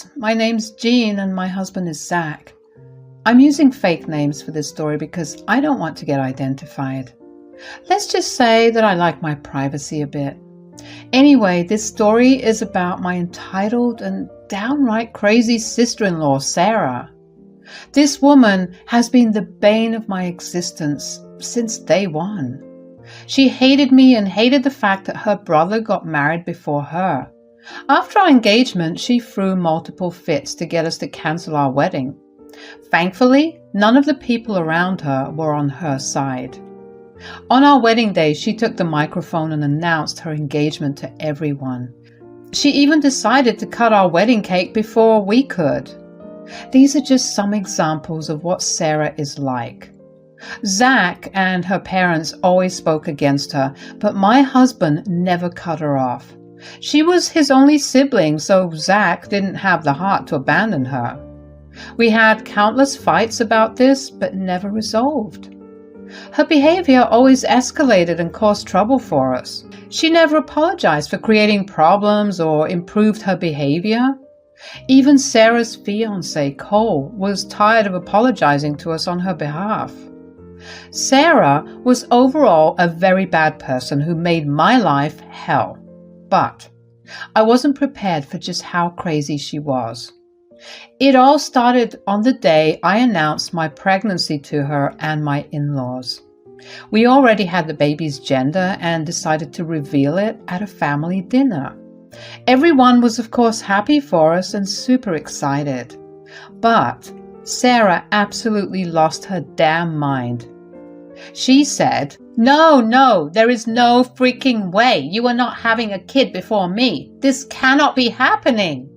guys, my name's Jean and my husband is Zach. I'm using fake names for this story because I don't want to get identified. Let's just say that I like my privacy a bit. Anyway, this story is about my entitled and downright crazy sister-in-law, Sarah. This woman has been the bane of my existence since day one. She hated me and hated the fact that her brother got married before her. After our engagement, she threw multiple fits to get us to cancel our wedding. Thankfully, none of the people around her were on her side. On our wedding day, she took the microphone and announced her engagement to everyone. She even decided to cut our wedding cake before we could. These are just some examples of what Sarah is like. Zach and her parents always spoke against her, but my husband never cut her off. She was his only sibling, so Zach didn't have the heart to abandon her. We had countless fights about this, but never resolved. Her behavior always escalated and caused trouble for us. She never apologized for creating problems or improved her behavior. Even Sarah's fiancé, Cole, was tired of apologizing to us on her behalf. Sarah was overall a very bad person who made my life hell. But I wasn't prepared for just how crazy she was. It all started on the day I announced my pregnancy to her and my in-laws. We already had the baby's gender and decided to reveal it at a family dinner. Everyone was of course happy for us and super excited. But Sarah absolutely lost her damn mind. She said, No, there is no freaking way. You are not having a kid before me. This cannot be happening.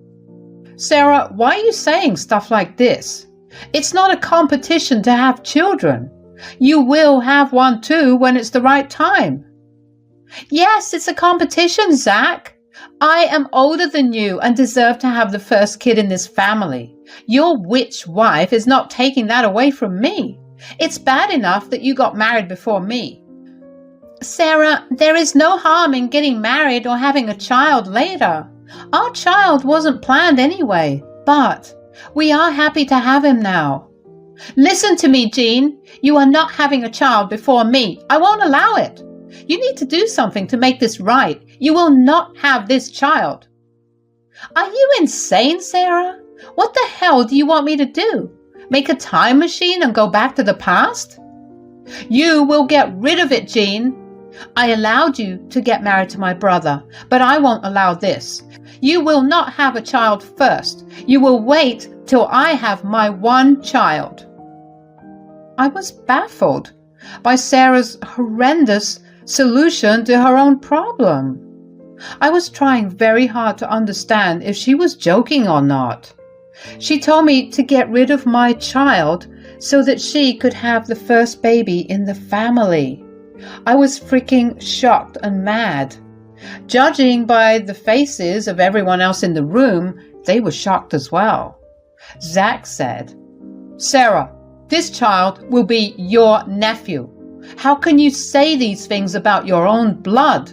Sarah, why are you saying stuff like this? It's not a competition to have children. You will have one too when it's the right time. Yes, it's a competition, Zach. I am older than you and deserve to have the first kid in this family. Your witch wife is not taking that away from me. It's bad enough that you got married before me. Sarah, there is no harm in getting married or having a child later. Our child wasn't planned anyway, but we are happy to have him now. Listen to me, Jean. You are not having a child before me. I won't allow it. You need to do something to make this right. You will not have this child. Are you insane, Sarah? What the hell do you want me to do? Make a time machine and go back to the past? You will get rid of it, Jean. I allowed you to get married to my brother, but I won't allow this. You will not have a child first. You will wait till I have my one child. I was baffled by Sarah's horrendous solution to her own problem. I was trying very hard to understand if she was joking or not. She told me to get rid of my child so that she could have the first baby in the family. I was freaking shocked and mad. Judging by the faces of everyone else in the room, they were shocked as well. Zach said, Sarah, this child will be your nephew. How can you say these things about your own blood?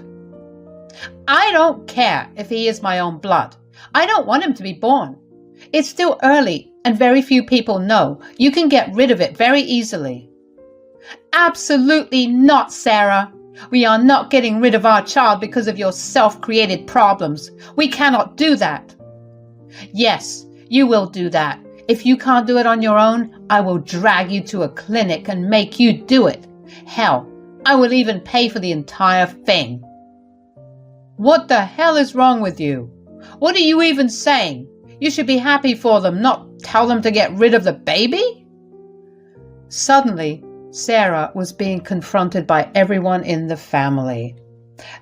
I don't care if he is my own blood. I don't want him to be born. It's still early and very few people know. You can get rid of it very easily. Absolutely not, Sarah. We are not getting rid of our child because of your self-created problems. We cannot do that. Yes, you will do that. If you can't do it on your own, I will drag you to a clinic and make you do it. Hell, I will even pay for the entire thing. What the hell is wrong with you? What are you even saying? You should be happy for them, not tell them to get rid of the baby? Suddenly, Sarah was being confronted by everyone in the family.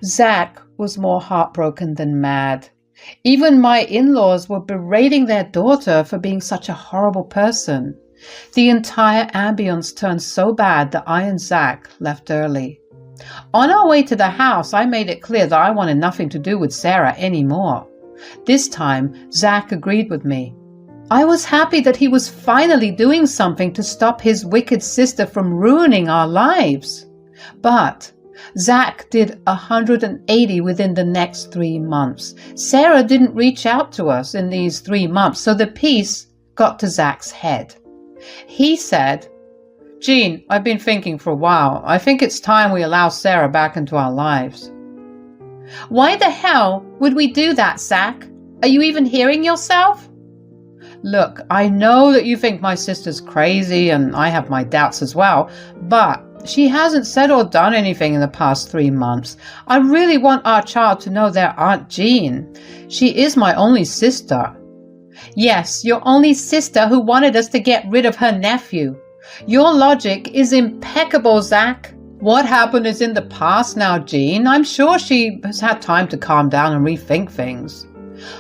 Zach was more heartbroken than mad. Even my in-laws were berating their daughter for being such a horrible person. The entire ambience turned so bad that I and Zach left early. On our way to the house, I made it clear that I wanted nothing to do with Sarah anymore. This time, Zach agreed with me. I was happy that he was finally doing something to stop his wicked sister from ruining our lives. But Zach did 180 within the next 3 months. Sarah didn't reach out to us in these 3 months, so the piece got to Zach's head. He said, "Jean, I've been thinking for a while. I think it's time we allow Sarah back into our lives." "Why the hell would we do that, Zach? Are you even hearing yourself?" "Look, I know that you think my sister's crazy, and I have my doubts as well, but she hasn't said or done anything in the past 3 months. I really want our child to know their Aunt Jean. She is my only sister." "Yes, your only sister who wanted us to get rid of her nephew. Your logic is impeccable, Zach." "What happened is in the past now, Jean. I'm sure she has had time to calm down and rethink things."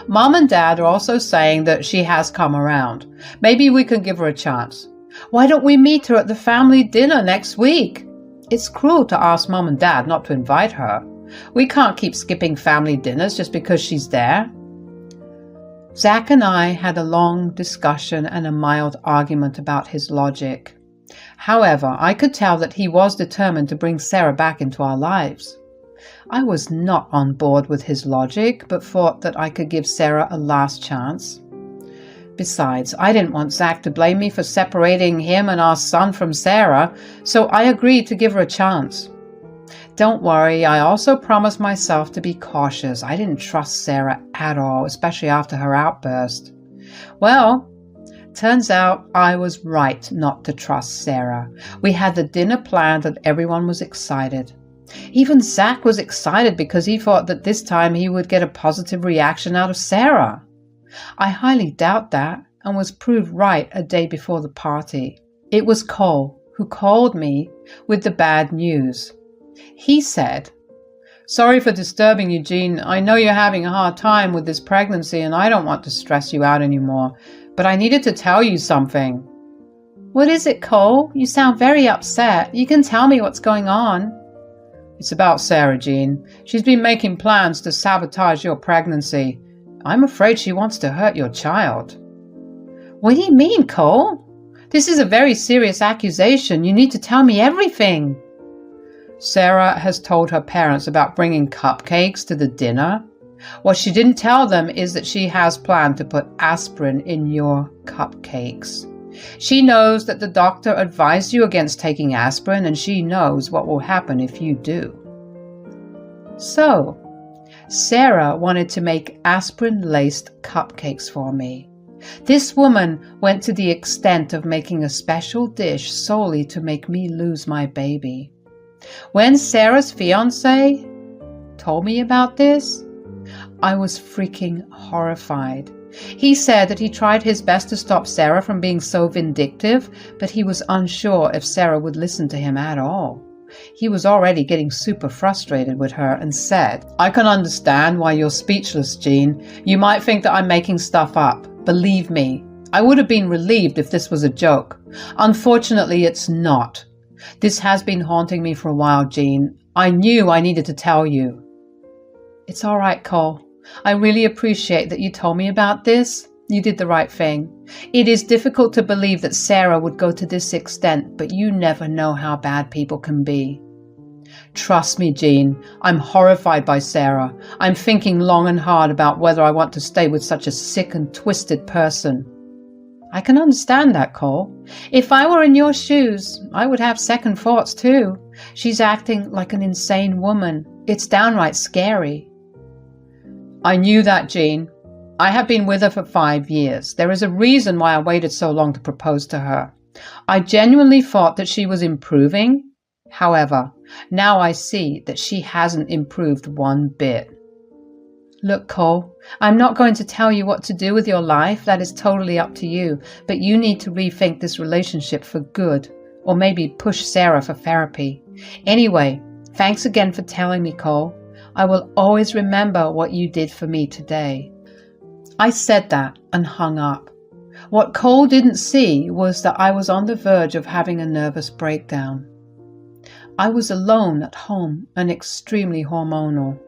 "Mom and Dad are also saying that she has come around. Maybe we can give her a chance. Why don't we meet her at the family dinner next week?" "It's cruel to ask Mom and Dad not to invite her. We can't keep skipping family dinners just because she's there." Zach and I had a long discussion and a mild argument about his logic. However, I could tell that he was determined to bring Sarah back into our lives. I was not on board with his logic, but thought that I could give Sarah a last chance. Besides, I didn't want Zach to blame me for separating him and our son from Sarah, so I agreed to give her a chance. Don't worry, I also promised myself to be cautious. I didn't trust Sarah at all, especially after her outburst. Well, turns out I was right not to trust Sarah. We had the dinner planned and everyone was excited. Even Zach was excited because he thought that this time he would get a positive reaction out of Sarah. I highly doubt that and was proved right a day before the party. It was Cole who called me with the bad news. He said, "Sorry for disturbing you, Jean. I know you're having a hard time with this pregnancy and I don't want to stress you out anymore, but I needed to tell you something." "What is it, Cole? You sound very upset. You can tell me what's going on." "It's about Sarah, Jean. She's been making plans to sabotage your pregnancy. I'm afraid she wants to hurt your child." "What do you mean, Cole? This is a very serious accusation. You need to tell me everything." "Sarah has told her parents about bringing cupcakes to the dinner. What she didn't tell them is that she has planned to put aspirin in your cupcakes. She knows that the doctor advised you against taking aspirin, and she knows what will happen if you do." So, Sarah wanted to make aspirin-laced cupcakes for me. This woman went to the extent of making a special dish solely to make me lose my baby. When Sarah's fiancé told me about this, I was freaking horrified. He said that he tried his best to stop Sarah from being so vindictive, but he was unsure if Sarah would listen to him at all. He was already getting super frustrated with her and said, "I can understand why you're speechless, Jean. You might think that I'm making stuff up. Believe me, I would have been relieved if this was a joke. Unfortunately, it's not. This has been haunting me for a while, Jean. I knew I needed to tell you." "It's all right, Cole. I really appreciate that you told me about this. You did the right thing. It is difficult to believe that Sarah would go to this extent, but you never know how bad people can be." "Trust me, Jean. I'm horrified by Sarah. I'm thinking long and hard about whether I want to stay with such a sick and twisted person." "I can understand that, Cole. If I were in your shoes, I would have second thoughts too. She's acting like an insane woman. It's downright scary." "I knew that, Jean. I have been with her for 5 years. There is a reason why I waited so long to propose to her. I genuinely thought that she was improving. However, now I see that she hasn't improved one bit." "Look, Cole, I'm not going to tell you what to do with your life. That is totally up to you. But you need to rethink this relationship for good, or maybe push Sarah for therapy. Anyway, thanks again for telling me, Cole. I will always remember what you did for me today." I said that and hung up. What Cole didn't see was that I was on the verge of having a nervous breakdown. I was alone at home and extremely hormonal.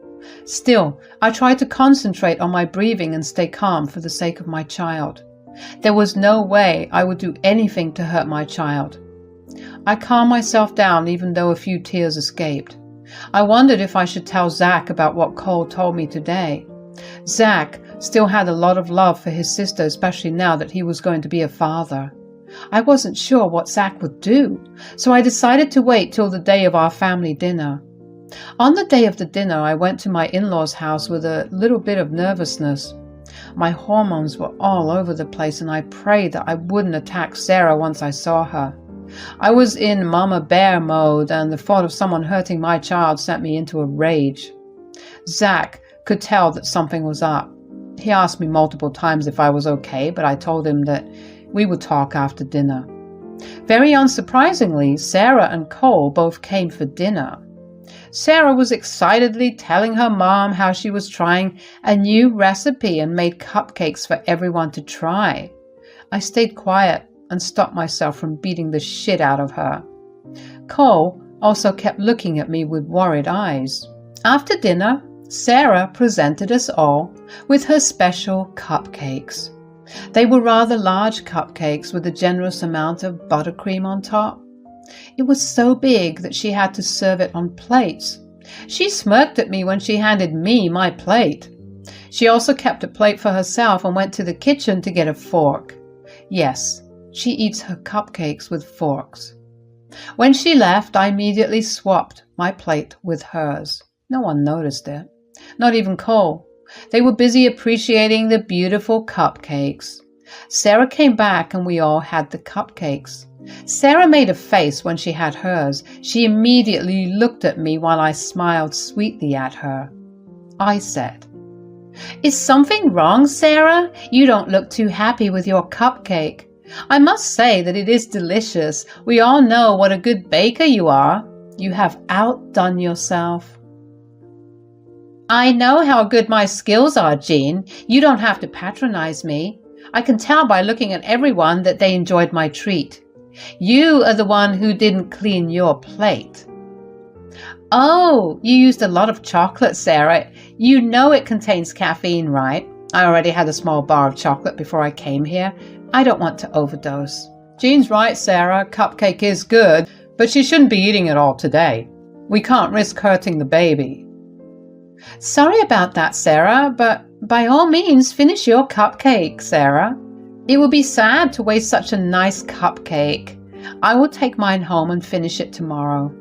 Still, I tried to concentrate on my breathing and stay calm for the sake of my child. There was no way I would do anything to hurt my child. I calmed myself down even though a few tears escaped. I wondered if I should tell Zach about what Cole told me today. Zach still had a lot of love for his sister, especially now that he was going to be a father. I wasn't sure what Zach would do, so I decided to wait till the day of our family dinner. On the day of the dinner, I went to my in-laws' house with a little bit of nervousness. My hormones were all over the place, and I prayed that I wouldn't attack Sarah once I saw her. I was in Mama Bear mode, and the thought of someone hurting my child sent me into a rage. Zach could tell that something was up. He asked me multiple times if I was okay, but I told him that we would talk after dinner. Very unsurprisingly, Sarah and Cole both came for dinner. Sarah was excitedly telling her mom how she was trying a new recipe and made cupcakes for everyone to try. I stayed quiet and stopped myself from beating the shit out of her. Cole also kept looking at me with worried eyes. After dinner, Sarah presented us all with her special cupcakes. They were rather large cupcakes with a generous amount of buttercream on top. It was so big that she had to serve it on plates. She smirked at me when she handed me my plate. She also kept a plate for herself and went to the kitchen to get a fork. Yes, she eats her cupcakes with forks. When she left, I immediately swapped my plate with hers. No one noticed it. Not even Cole. They were busy appreciating the beautiful cupcakes. Sarah came back and we all had the cupcakes. Sarah made a face when she had hers. She immediately looked at me while I smiled sweetly at her. I said, "Is something wrong, Sarah? You don't look too happy with your cupcake. I must say that it is delicious. We all know what a good baker you are. You have outdone yourself." "I know how good my skills are, Jean. You don't have to patronize me. I can tell by looking at everyone that they enjoyed my treat. You are the one who didn't clean your plate." "Oh, you used a lot of chocolate, Sarah. You know it contains caffeine, right? I already had a small bar of chocolate before I came here. I don't want to overdose." "Jean's right, Sarah. Cupcake is good, but she shouldn't be eating it all today. We can't risk hurting the baby." "Sorry about that, Sarah, but by all means finish your cupcake, Sarah. It would be sad to waste such a nice cupcake. I will take mine home and finish it tomorrow."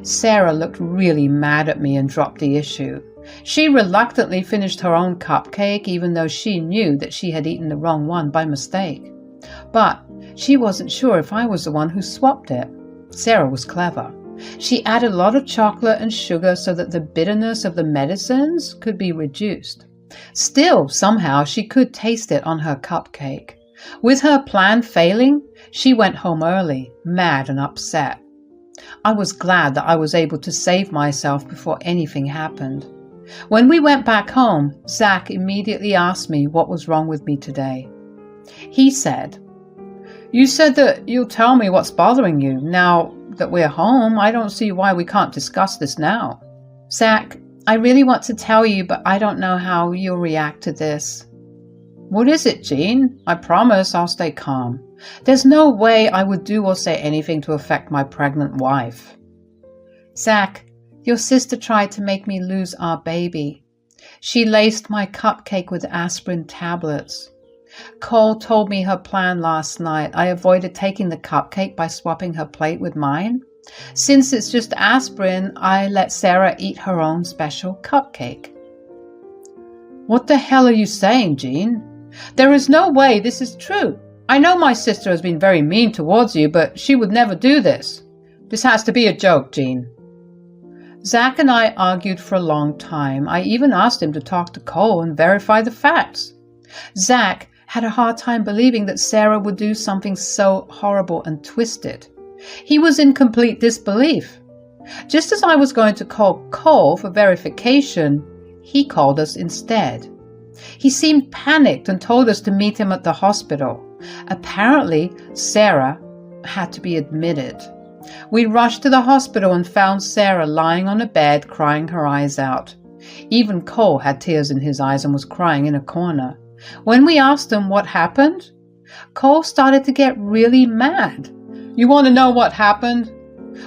Sarah looked really mad at me and dropped the issue. She reluctantly finished her own cupcake, even though she knew that she had eaten the wrong one by mistake. But she wasn't sure if I was the one who swapped it. Sarah was clever. She added a lot of chocolate and sugar so that the bitterness of the medicines could be reduced. Still, somehow, she could taste it on her cupcake. With her plan failing, she went home early, mad and upset. I was glad that I was able to save myself before anything happened. When we went back home, Zach immediately asked me what was wrong with me today. He said, "You said that you'll tell me what's bothering you. Now that we're home, I don't see why we can't discuss this now." "Zach, I really want to tell you, but I don't know how you'll react to this." "What is it, Jean? I promise I'll stay calm. There's no way I would do or say anything to affect my pregnant wife." "Zach, your sister tried to make me lose our baby. She laced my cupcake with aspirin tablets. Cole told me her plan last night. I avoided taking the cupcake by swapping her plate with mine. Since it's just aspirin, I let Sarah eat her own special cupcake." "What the hell are you saying, Jean? There is no way this is true. I know my sister has been very mean towards you, but she would never do this. This has to be a joke, Jean." Zach and I argued for a long time. I even asked him to talk to Cole and verify the facts. Zach had a hard time believing that Sarah would do something so horrible and twisted. He was in complete disbelief. Just as I was going to call Cole for verification, he called us instead. He seemed panicked and told us to meet him at the hospital. Apparently, Sarah had to be admitted. We rushed to the hospital and found Sarah lying on a bed, crying her eyes out. Even Cole had tears in his eyes and was crying in a corner. When we asked him what happened, Cole started to get really mad. "You want to know what happened?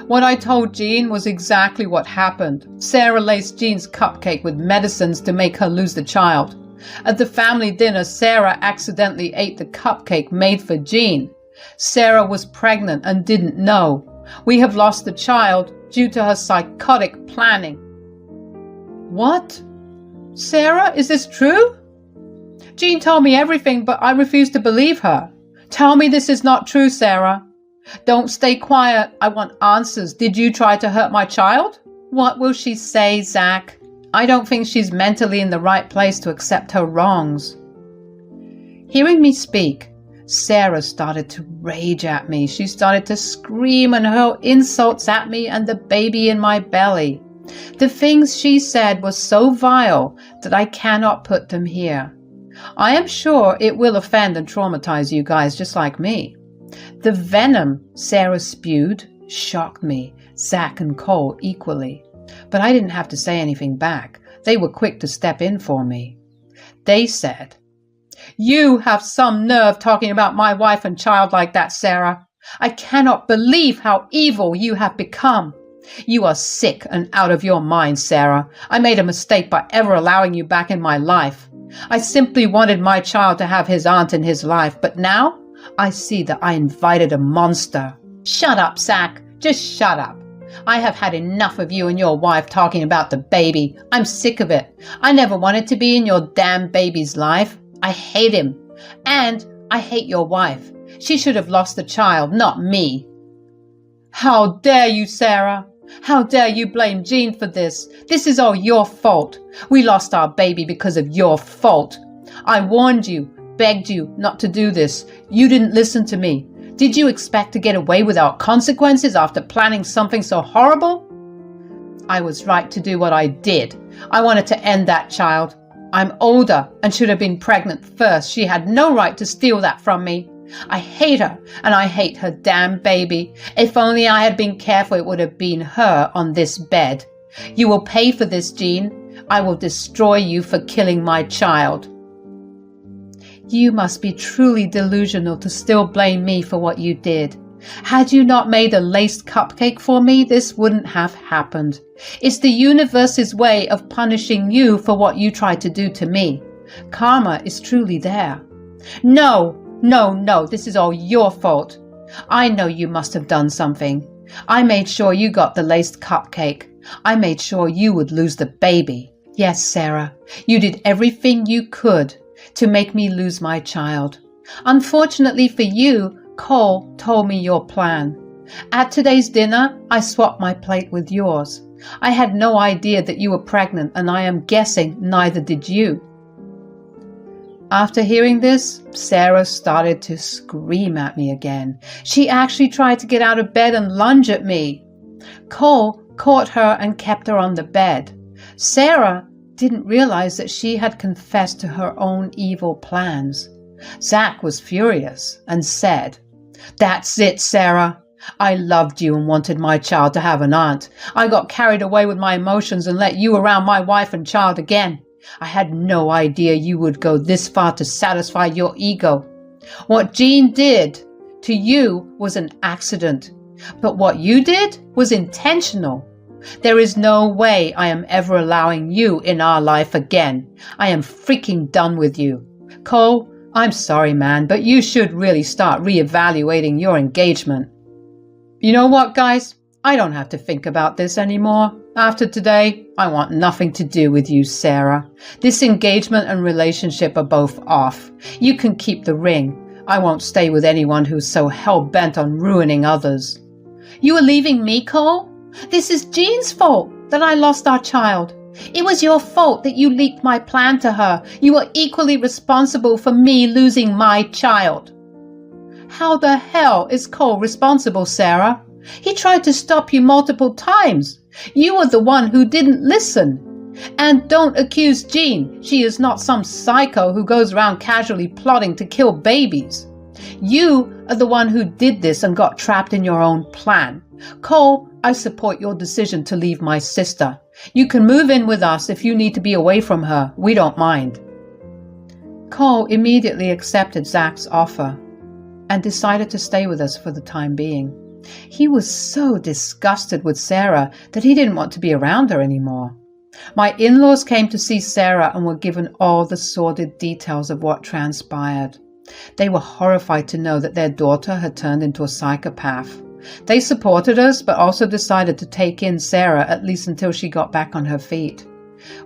What I told Jean was exactly what happened. Sarah laced Jean's cupcake with medicines to make her lose the child. At the family dinner, Sarah accidentally ate the cupcake made for Jean. Sarah was pregnant and didn't know. We have lost the child due to her psychotic planning. What? Sarah, is this true? Jean told me everything, but I refuse to believe her. Tell me this is not true, Sarah. Don't stay quiet. I want answers. Did you try to hurt my child? What will she say, Zach? I don't think she's mentally in the right place to accept her wrongs. Hearing me speak, Sarah started to rage at me. She started to scream and hurl insults at me and the baby in my belly. The things she said were so vile that I cannot put them here. I am sure it will offend and traumatize you guys just like me. The venom Sarah spewed shocked me, Zach and Cole equally. But I didn't have to say anything back. They were quick to step in for me. They said, "You have some nerve talking about my wife and child like that, Sarah. I cannot believe how evil you have become. You are sick and out of your mind, Sarah. I made a mistake by ever allowing you back in my life. I simply wanted my child to have his aunt in his life, but now I see that I invited a monster." Shut up, Zach. Just shut up. I have had enough of you and your wife talking about the baby. I'm sick of it. I never wanted to be in your damn baby's life. I hate him. And I hate your wife. She should have lost the child, not me. How dare you, Sarah? How dare you blame Jean for this? This is all your fault. We lost our baby because of your fault. I warned you, begged you not to do this. You didn't listen to me. Did you expect to get away without consequences after planning something so horrible? I was right to do what I did. I wanted to end that child. I'm older and should have been pregnant first. She had no right to steal that from me. I hate her, and I hate her damn baby. If only I had been careful, it would have been her on this bed. You will pay for this, Jean. I will destroy you for killing my child. You must be truly delusional to still blame me for what you did. Had you not made a laced cupcake for me, this wouldn't have happened. It's the universe's way of punishing you for what you tried to do to me. Karma is truly there. No, this is all your fault. I know you must have done something. I made sure you got the laced cupcake. I made sure you would lose the baby. Yes, Sarah, you did everything you could to make me lose my child. Unfortunately for you, Cole told me your plan. At today's dinner, I swapped my plate with yours. I had no idea that you were pregnant, and I am guessing neither did you. After hearing this, Sarah started to scream at me again. She actually tried to get out of bed and lunge at me. Cole caught her and kept her on the bed. Sarah didn't realize that she had confessed to her own evil plans. Zach was furious and said, "That's it, Sarah. I loved you and wanted my child to have an aunt. I got carried away with my emotions and let you around my wife and child again. I had no idea you would go this far to satisfy your ego. What Jean did to you was an accident, but what you did was intentional. There is no way I am ever allowing you in our life again. I am freaking done with you. Cole, I'm sorry, man, but you should really start reevaluating your engagement." You know what, guys? I don't have to think about this anymore. After today, I want nothing to do with you, Sarah. This engagement and relationship are both off. You can keep the ring. I won't stay with anyone who's so hell-bent on ruining others. You are leaving me, Cole? This is Jean's fault that I lost our child. It was your fault that you leaked my plan to her. You are equally responsible for me losing my child. How the hell is Cole responsible, Sarah? He tried to stop you multiple times. You were the one who didn't listen. And don't accuse Jean. She is not some psycho who goes around casually plotting to kill babies. You are the one who did this and got trapped in your own plan. Cole, I support your decision to leave my sister. You can move in with us if you need to be away from her. We don't mind. Cole immediately accepted Zach's offer and decided to stay with us for the time being. He was so disgusted with Sarah that he didn't want to be around her anymore. My in-laws came to see Sarah and were given all the sordid details of what transpired. They were horrified to know that their daughter had turned into a psychopath. They supported us, but also decided to take in Sarah at least until she got back on her feet.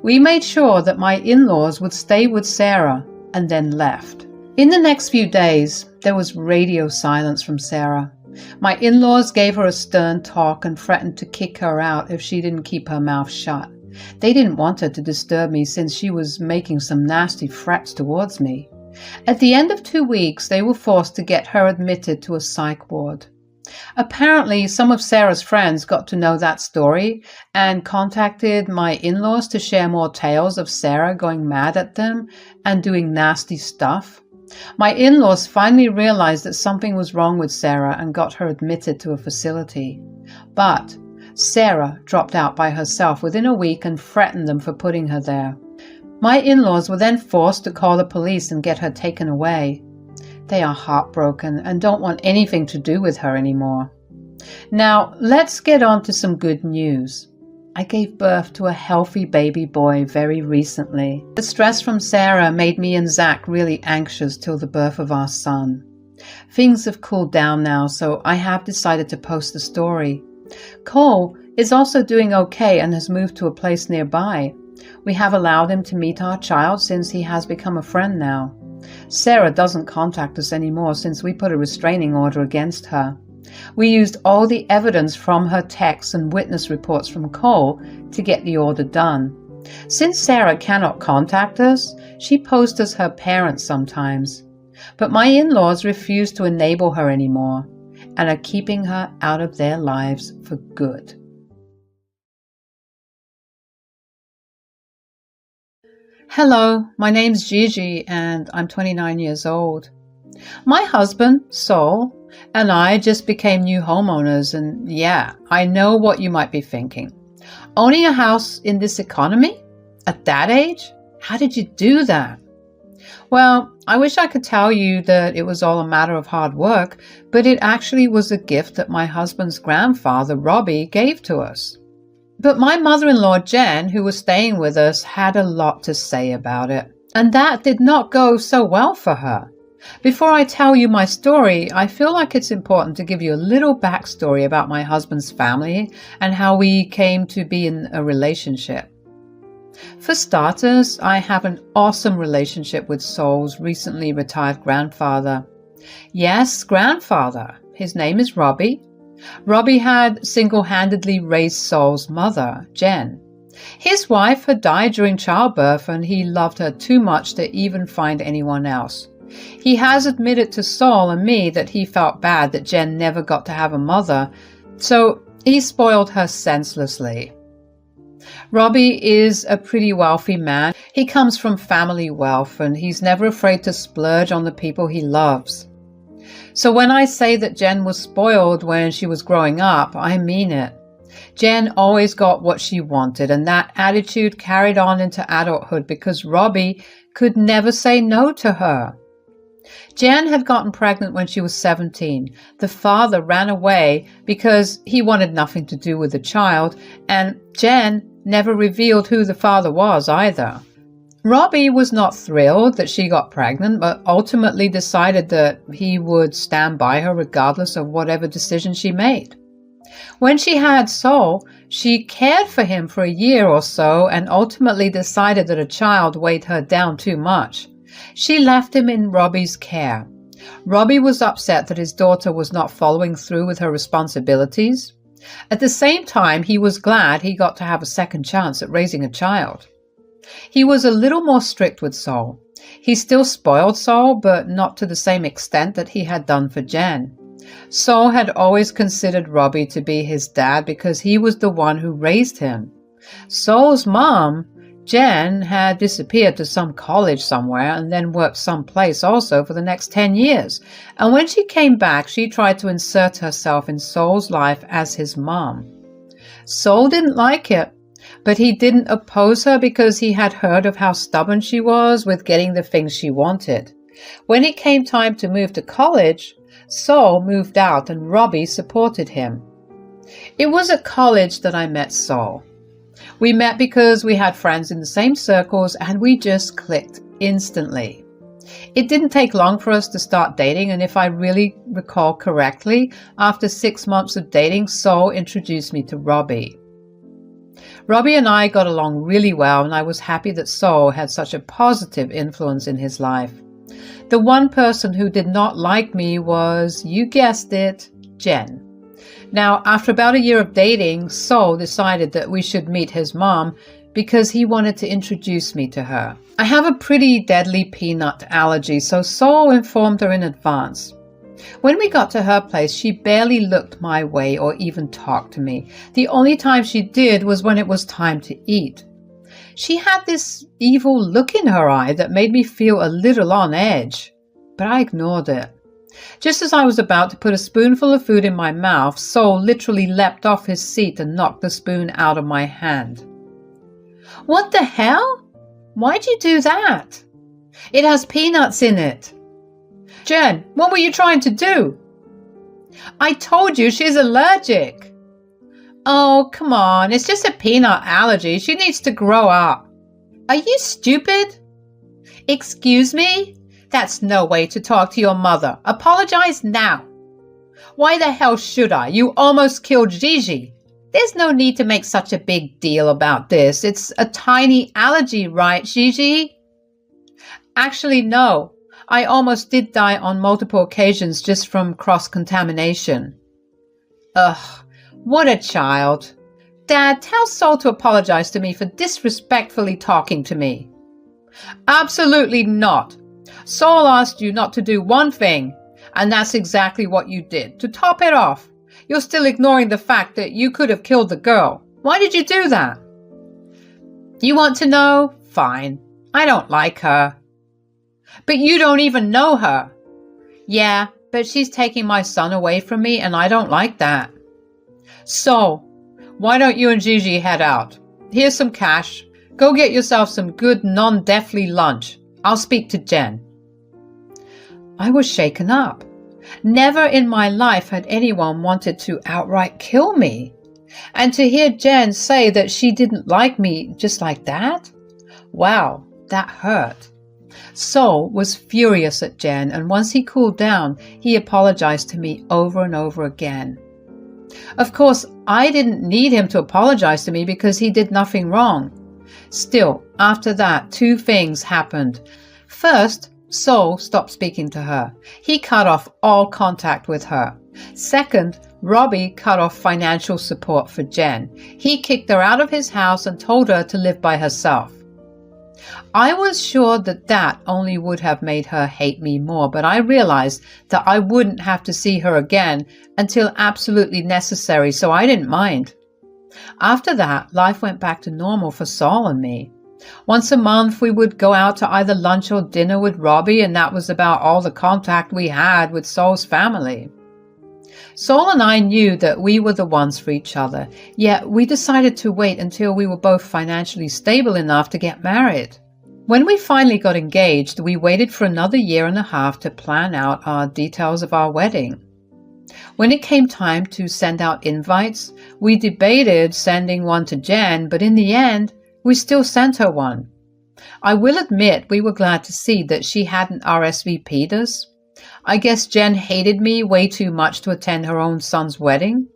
We made sure that my in-laws would stay with Sarah and then left. In the next few days, there was radio silence from Sarah. My in-laws gave her a stern talk and threatened to kick her out if she didn't keep her mouth shut. They didn't want her to disturb me since she was making some nasty threats towards me. At the end of 2 weeks, they were forced to get her admitted to a psych ward. Apparently, some of Sarah's friends got to know that story and contacted my in-laws to share more tales of Sarah going mad at them and doing nasty stuff. My in-laws finally realized that something was wrong with Sarah and got her admitted to a facility. But Sarah dropped out by herself within a week and threatened them for putting her there. My in-laws were then forced to call the police and get her taken away. They are heartbroken and don't want anything to do with her anymore. Now, let's get on to some good news. I gave birth to a healthy baby boy very recently. The stress from Sarah made me and Zach really anxious till the birth of our son. Things have cooled down now, so I have decided to post the story. Cole is also doing okay and has moved to a place nearby. We have allowed him to meet our child since he has become a friend now. Sarah doesn't contact us anymore since we put a restraining order against her. We used all the evidence from her texts and witness reports from Cole to get the order done. Since Sarah cannot contact us, she posts as her parents sometimes. But my in-laws refuse to enable her anymore and are keeping her out of their lives for good. Hello, my name's Gigi and I'm 29 years old. My husband, Saul, and I just became new homeowners, and yeah, I know what you might be thinking. Owning a house in this economy? At that age? How did you do that? Well, I wish I could tell you that it was all a matter of hard work, but it actually was a gift that my husband's grandfather, Robbie, gave to us. But my mother-in-law, Jen, who was staying with us, had a lot to say about it, and that did not go so well for her. Before I tell you my story, I feel like it's important to give you a little backstory about my husband's family and how we came to be in a relationship. For starters, I have an awesome relationship with Saul's recently retired grandfather. Yes, grandfather. His name is Robbie. Robbie had single-handedly raised Saul's mother, Jen. His wife had died during childbirth and he loved her too much to even find anyone else. He has admitted to Saul and me that he felt bad that Jen never got to have a mother, so he spoiled her senselessly. Robbie is a pretty wealthy man. He comes from family wealth and he's never afraid to splurge on the people he loves. So when I say that Jen was spoiled when she was growing up, I mean it. Jen always got what she wanted, and that attitude carried on into adulthood because Robbie could never say no to her. Jen had gotten pregnant when she was 17. The father ran away because he wanted nothing to do with the child, and Jen never revealed who the father was either. Robbie was not thrilled that she got pregnant, but ultimately decided that he would stand by her regardless of whatever decision she made. When she had Saul, she cared for him for a year or so and ultimately decided that a child weighed her down too much. She left him in Robbie's care. Robbie was upset that his daughter was not following through with her responsibilities. At the same time, he was glad he got to have a second chance at raising a child. He was a little more strict with Saul. He still spoiled Saul, but not to the same extent that he had done for Jen. Saul had always considered Robbie to be his dad because he was the one who raised him. Saul's mom, Jen, had disappeared to some college somewhere and then worked someplace also for the next 10 years. And when she came back, she tried to insert herself in Saul's life as his mom. Saul didn't like it, but he didn't oppose her because he had heard of how stubborn she was with getting the things she wanted. When it came time to move to college, Saul moved out and Robbie supported him. It was at college that I met Saul. We met because we had friends in the same circles and we just clicked instantly. It didn't take long for us to start dating, and if I really recall correctly, after 6 months of dating, Saul introduced me to Robbie. Robbie and I got along really well, and I was happy that Saul had such a positive influence in his life. The one person who did not like me was, you guessed it, Jen. Now, after about a year of dating, Saul decided that we should meet his mom because he wanted to introduce me to her. I have a pretty deadly peanut allergy, so Saul informed her in advance. When we got to her place, she barely looked my way or even talked to me. The only time she did was when it was time to eat. She had this evil look in her eye that made me feel a little on edge, but I ignored it. Just as I was about to put a spoonful of food in my mouth, Saul literally leapt off his seat and knocked the spoon out of my hand. What the hell? Why'd you do that? It has peanuts in it. Jen, what were you trying to do? I told you she's allergic. Oh, come on. It's just a peanut allergy. She needs to grow up. Are you stupid? Excuse me? That's no way to talk to your mother. Apologize now. Why the hell should I? You almost killed Gigi. There's no need to make such a big deal about this. It's a tiny allergy, right, Gigi? Actually, no. I almost did die on multiple occasions just from cross-contamination. Ugh, what a child. Dad, tell Saul to apologize to me for disrespectfully talking to me. Absolutely not. Saul asked you not to do one thing, and that's exactly what you did. To top it off, you're still ignoring the fact that you could have killed the girl. Why did you do that? You want to know? Fine. I don't like her. But you don't even know her. Yeah, but she's taking my son away from me, and I don't like that. So, why don't you and Gigi head out? Here's some cash. Go get yourself some good non-deathly lunch. I'll speak to Jen. I was shaken up. Never in my life had anyone wanted to outright kill me. And to hear Jen say that she didn't like me just like that? Wow, that hurt. Saul was furious at Jen, and once he cooled down, he apologized to me over and over again. Of course, I didn't need him to apologize to me because he did nothing wrong. Still, after that, 2 things happened. First, Saul stopped speaking to her. He cut off all contact with her. Second, Robbie cut off financial support for Jen. He kicked her out of his house and told her to live by herself. I was sure that only would have made her hate me more, but I realized that I wouldn't have to see her again until absolutely necessary, so I didn't mind. After that, life went back to normal for Saul and me. Once a month, we would go out to either lunch or dinner with Robbie, and that was about all the contact we had with Saul's family. Saul and I knew that we were the ones for each other, yet we decided to wait until we were both financially stable enough to get married. When we finally got engaged, we waited for another 1.5 years to plan out our details of our wedding. When it came time to send out invites, we debated sending one to Jen, but in the end, we still sent her one. I will admit we were glad to see that she hadn't RSVP'd us. I guess Jen hated me way too much to attend her own son's wedding.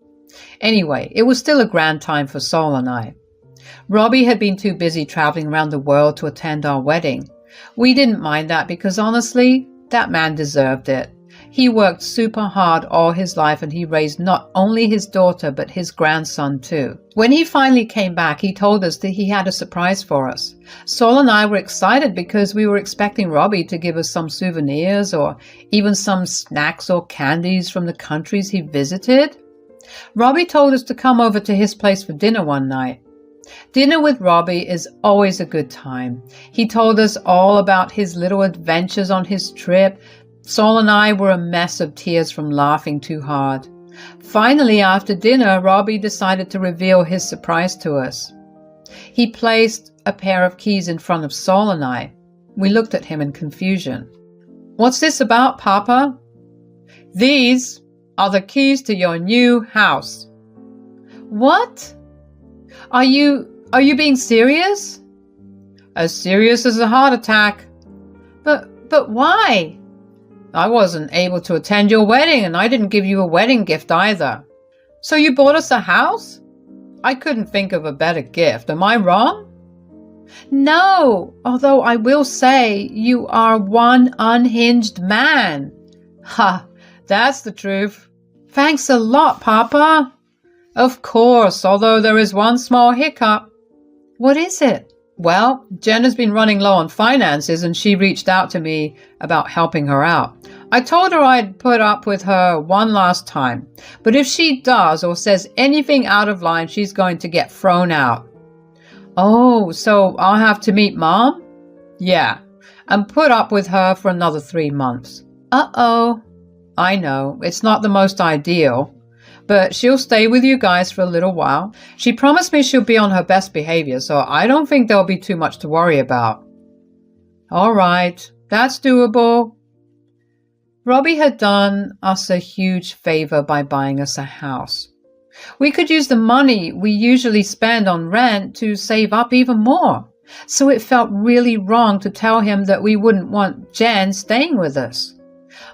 Anyway, it was still a grand time for Saul and I. Robbie had been too busy traveling around the world to attend our wedding. We didn't mind that because honestly, that man deserved it. He worked super hard all his life and he raised not only his daughter but his grandson too. When he finally came back, he told us that he had a surprise for us. Saul and I were excited because we were expecting Robbie to give us some souvenirs or even some snacks or candies from the countries he visited. Robbie told us to come over to his place for dinner one night. Dinner with Robbie is always a good time. He told us all about his little adventures on his trip. Saul and I were a mess of tears from laughing too hard. Finally, after dinner, Robbie decided to reveal his surprise to us. He placed a pair of keys in front of Saul and I. We looked at him in confusion. "What's this about, Papa?" These are the keys to your new house. What? Are you being serious? As serious as a heart attack. But why? I wasn't able to attend your wedding, and I didn't give you a wedding gift either. So you bought us a house? I couldn't think of a better gift. Am I wrong? No, although I will say you are one unhinged man. Ha, that's the truth. Thanks a lot, Papa. Of course, although there is one small hiccup. What is it? Well, Jen has been running low on finances, and she reached out to me about helping her out. I told her I'd put up with her one last time, but if she does or says anything out of line, she's going to get thrown out. Oh, so I'll have to meet Mom? Yeah, and put up with her for another 3 months. Uh-oh. I know, it's not the most ideal, but she'll stay with you guys for a little while. She promised me she'll be on her best behavior, so I don't think there'll be too much to worry about. All right, that's doable. Robbie had done us a huge favor by buying us a house. We could use the money we usually spend on rent to save up even more, so it felt really wrong to tell him that we wouldn't want Jen staying with us.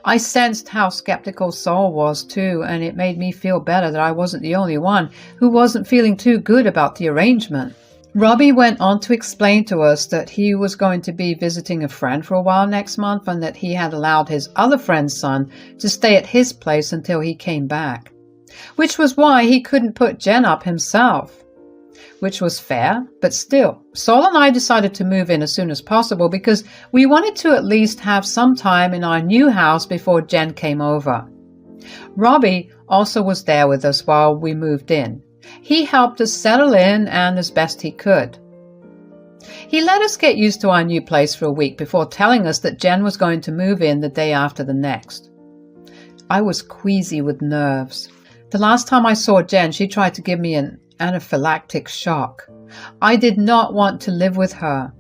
I sensed how skeptical Saul was too, and it made me feel better that I wasn't the only one who wasn't feeling too good about the arrangement. Robbie went on to explain to us that he was going to be visiting a friend for a while next month, and that he had allowed his other friend's son to stay at his place until he came back, which was why he couldn't put Jen up himself. Which was fair, but still, Saul and I decided to move in as soon as possible because we wanted to at least have some time in our new house before Jen came over. Robbie also was there with us while we moved in. He helped us settle in and as best he could. He let us get used to our new place for a week before telling us that Jen was going to move in the day after the next. I was queasy with nerves. The last time I saw Jen, she tried to give me an anaphylactic shock. I did not want to live with her.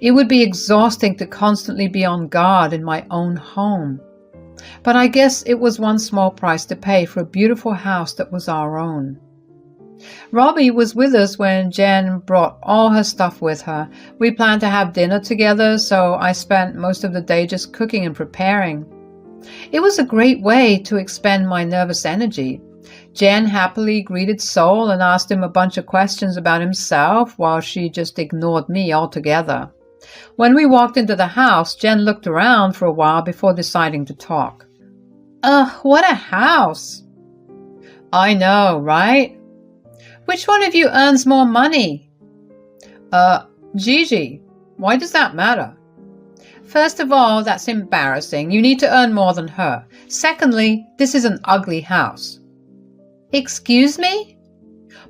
It would be exhausting to constantly be on guard in my own home. But I guess it was one small price to pay for a beautiful house that was our own. Robbie was with us when Jen brought all her stuff with her. We planned to have dinner together, so I spent most of the day just cooking and preparing. It was a great way to expend my nervous energy. Jen happily greeted Saul and asked him a bunch of questions about himself while she just ignored me altogether. When we walked into the house, Jen looked around for a while before deciding to talk. What a house! I know, right? Which one of you earns more money? Gigi. Why does that matter? First of all, that's embarrassing. You need to earn more than her. Secondly, this is an ugly house. Excuse me?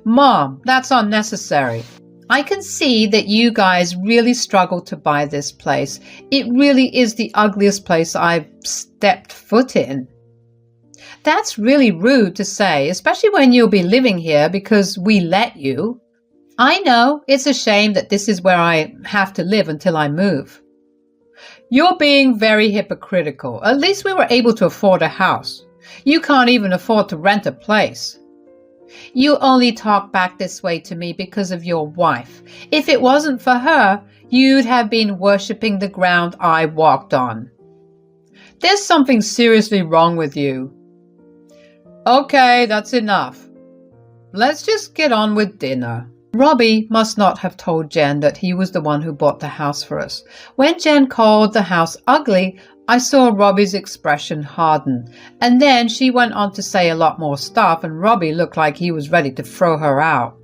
Mom, that's unnecessary. I can see that you guys really struggled to buy this place. It really is the ugliest place I've stepped foot in. That's really rude to say, especially when you'll be living here because we let you. I know, it's a shame that this is where I have to live until I move. You're being very hypocritical. At least we were able to afford a house. You can't even afford to rent a place. You only talk back this way to me because of your wife. If it wasn't for her, you'd have been worshipping the ground I walked on. There's something seriously wrong with you. Okay, that's enough. Let's just get on with dinner. Robbie must not have told Jen that he was the one who bought the house for us. When Jen called the house ugly, I saw Robbie's expression harden, and then she went on to say a lot more stuff, and Robbie looked like he was ready to throw her out.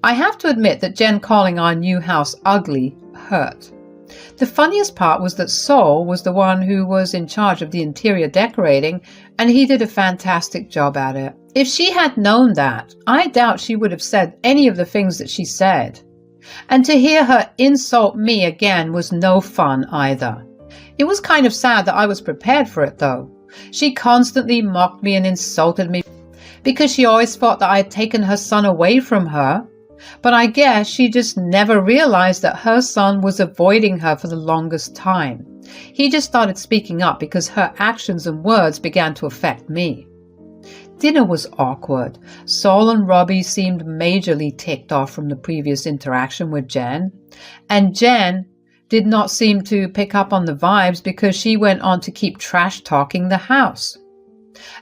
I have to admit that Jen calling our new house ugly hurt. The funniest part was that Saul was the one who was in charge of the interior decorating, and he did a fantastic job at it. If she had known that, I doubt she would have said any of the things that she said. And to hear her insult me again was no fun either. It was kind of sad that I was prepared for it, though. She constantly mocked me and insulted me because she always thought that I had taken her son away from her. But I guess she just never realized that her son was avoiding her for the longest time. He just started speaking up because her actions and words began to affect me. Dinner was awkward. Saul and Robbie seemed majorly ticked off from the previous interaction with Jen, and Jen did not seem to pick up on the vibes because she went on to keep trash-talking the house.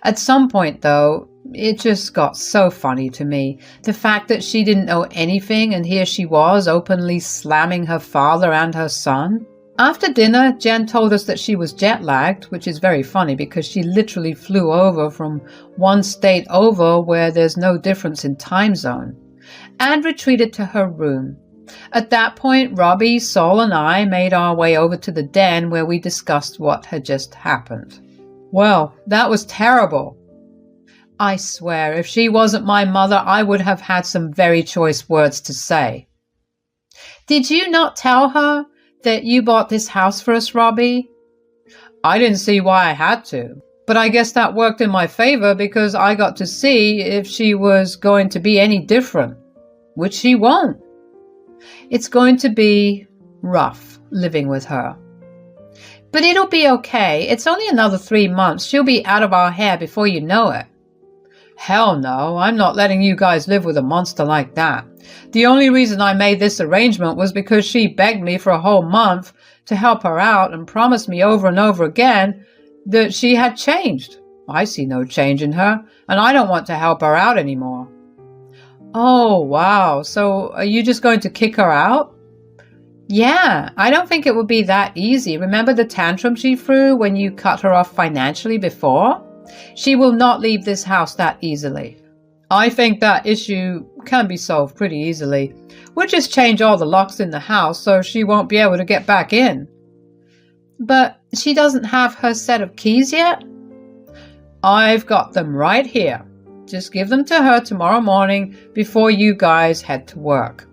At some point, though, it just got so funny to me. The fact that she didn't know anything and here she was openly slamming her father and her son. After dinner, Jen told us that she was jet-lagged, which is very funny because she literally flew over from one state over where there's no difference in time zone, and retreated to her room. At that point, Robbie, Saul, and I made our way over to the den where we discussed what had just happened. Well, that was terrible. I swear, if she wasn't my mother, I would have had some very choice words to say. Did you not tell her that you bought this house for us, Robbie? I didn't see why I had to, but I guess that worked in my favor because I got to see if she was going to be any different, which she won't. It's going to be rough living with her. But it'll be okay. It's only another 3 months. She'll be out of our hair before you know it. Hell no, I'm not letting you guys live with a monster like that. The only reason I made this arrangement was because she begged me for a whole month to help her out and promised me over and over again that she had changed. I see no change in her, and I don't want to help her out anymore. Oh, wow. So are you just going to kick her out? Yeah, I don't think it would be that easy. Remember the tantrum she threw when you cut her off financially before? She will not leave this house that easily. I think that issue can be solved pretty easily. We'll just change all the locks in the house so she won't be able to get back in. But she doesn't have her set of keys yet? I've got them right here. Just give them to her tomorrow morning before you guys head to work.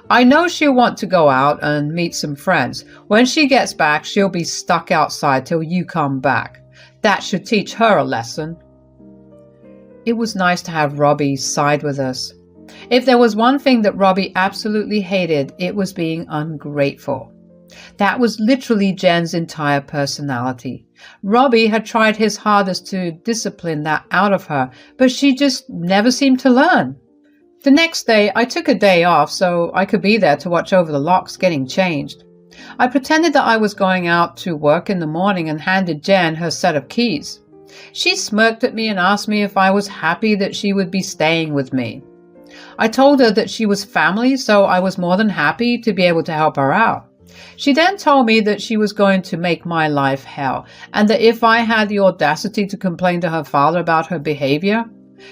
I know she'll want to go out and meet some friends. When she gets back, she'll be stuck outside till you come back. That should teach her a lesson. It was nice to have Robbie side with us. If there was one thing that Robbie absolutely hated, it was being ungrateful. That was literally Jen's entire personality. Robbie had tried his hardest to discipline that out of her, but she just never seemed to learn. The next day, I took a day off so I could be there to watch over the locks getting changed. I pretended that I was going out to work in the morning and handed Jen her set of keys. She smirked at me and asked me if I was happy that she would be staying with me. I told her that she was family, so I was more than happy to be able to help her out. She then told me that she was going to make my life hell, and that if I had the audacity to complain to her father about her behavior,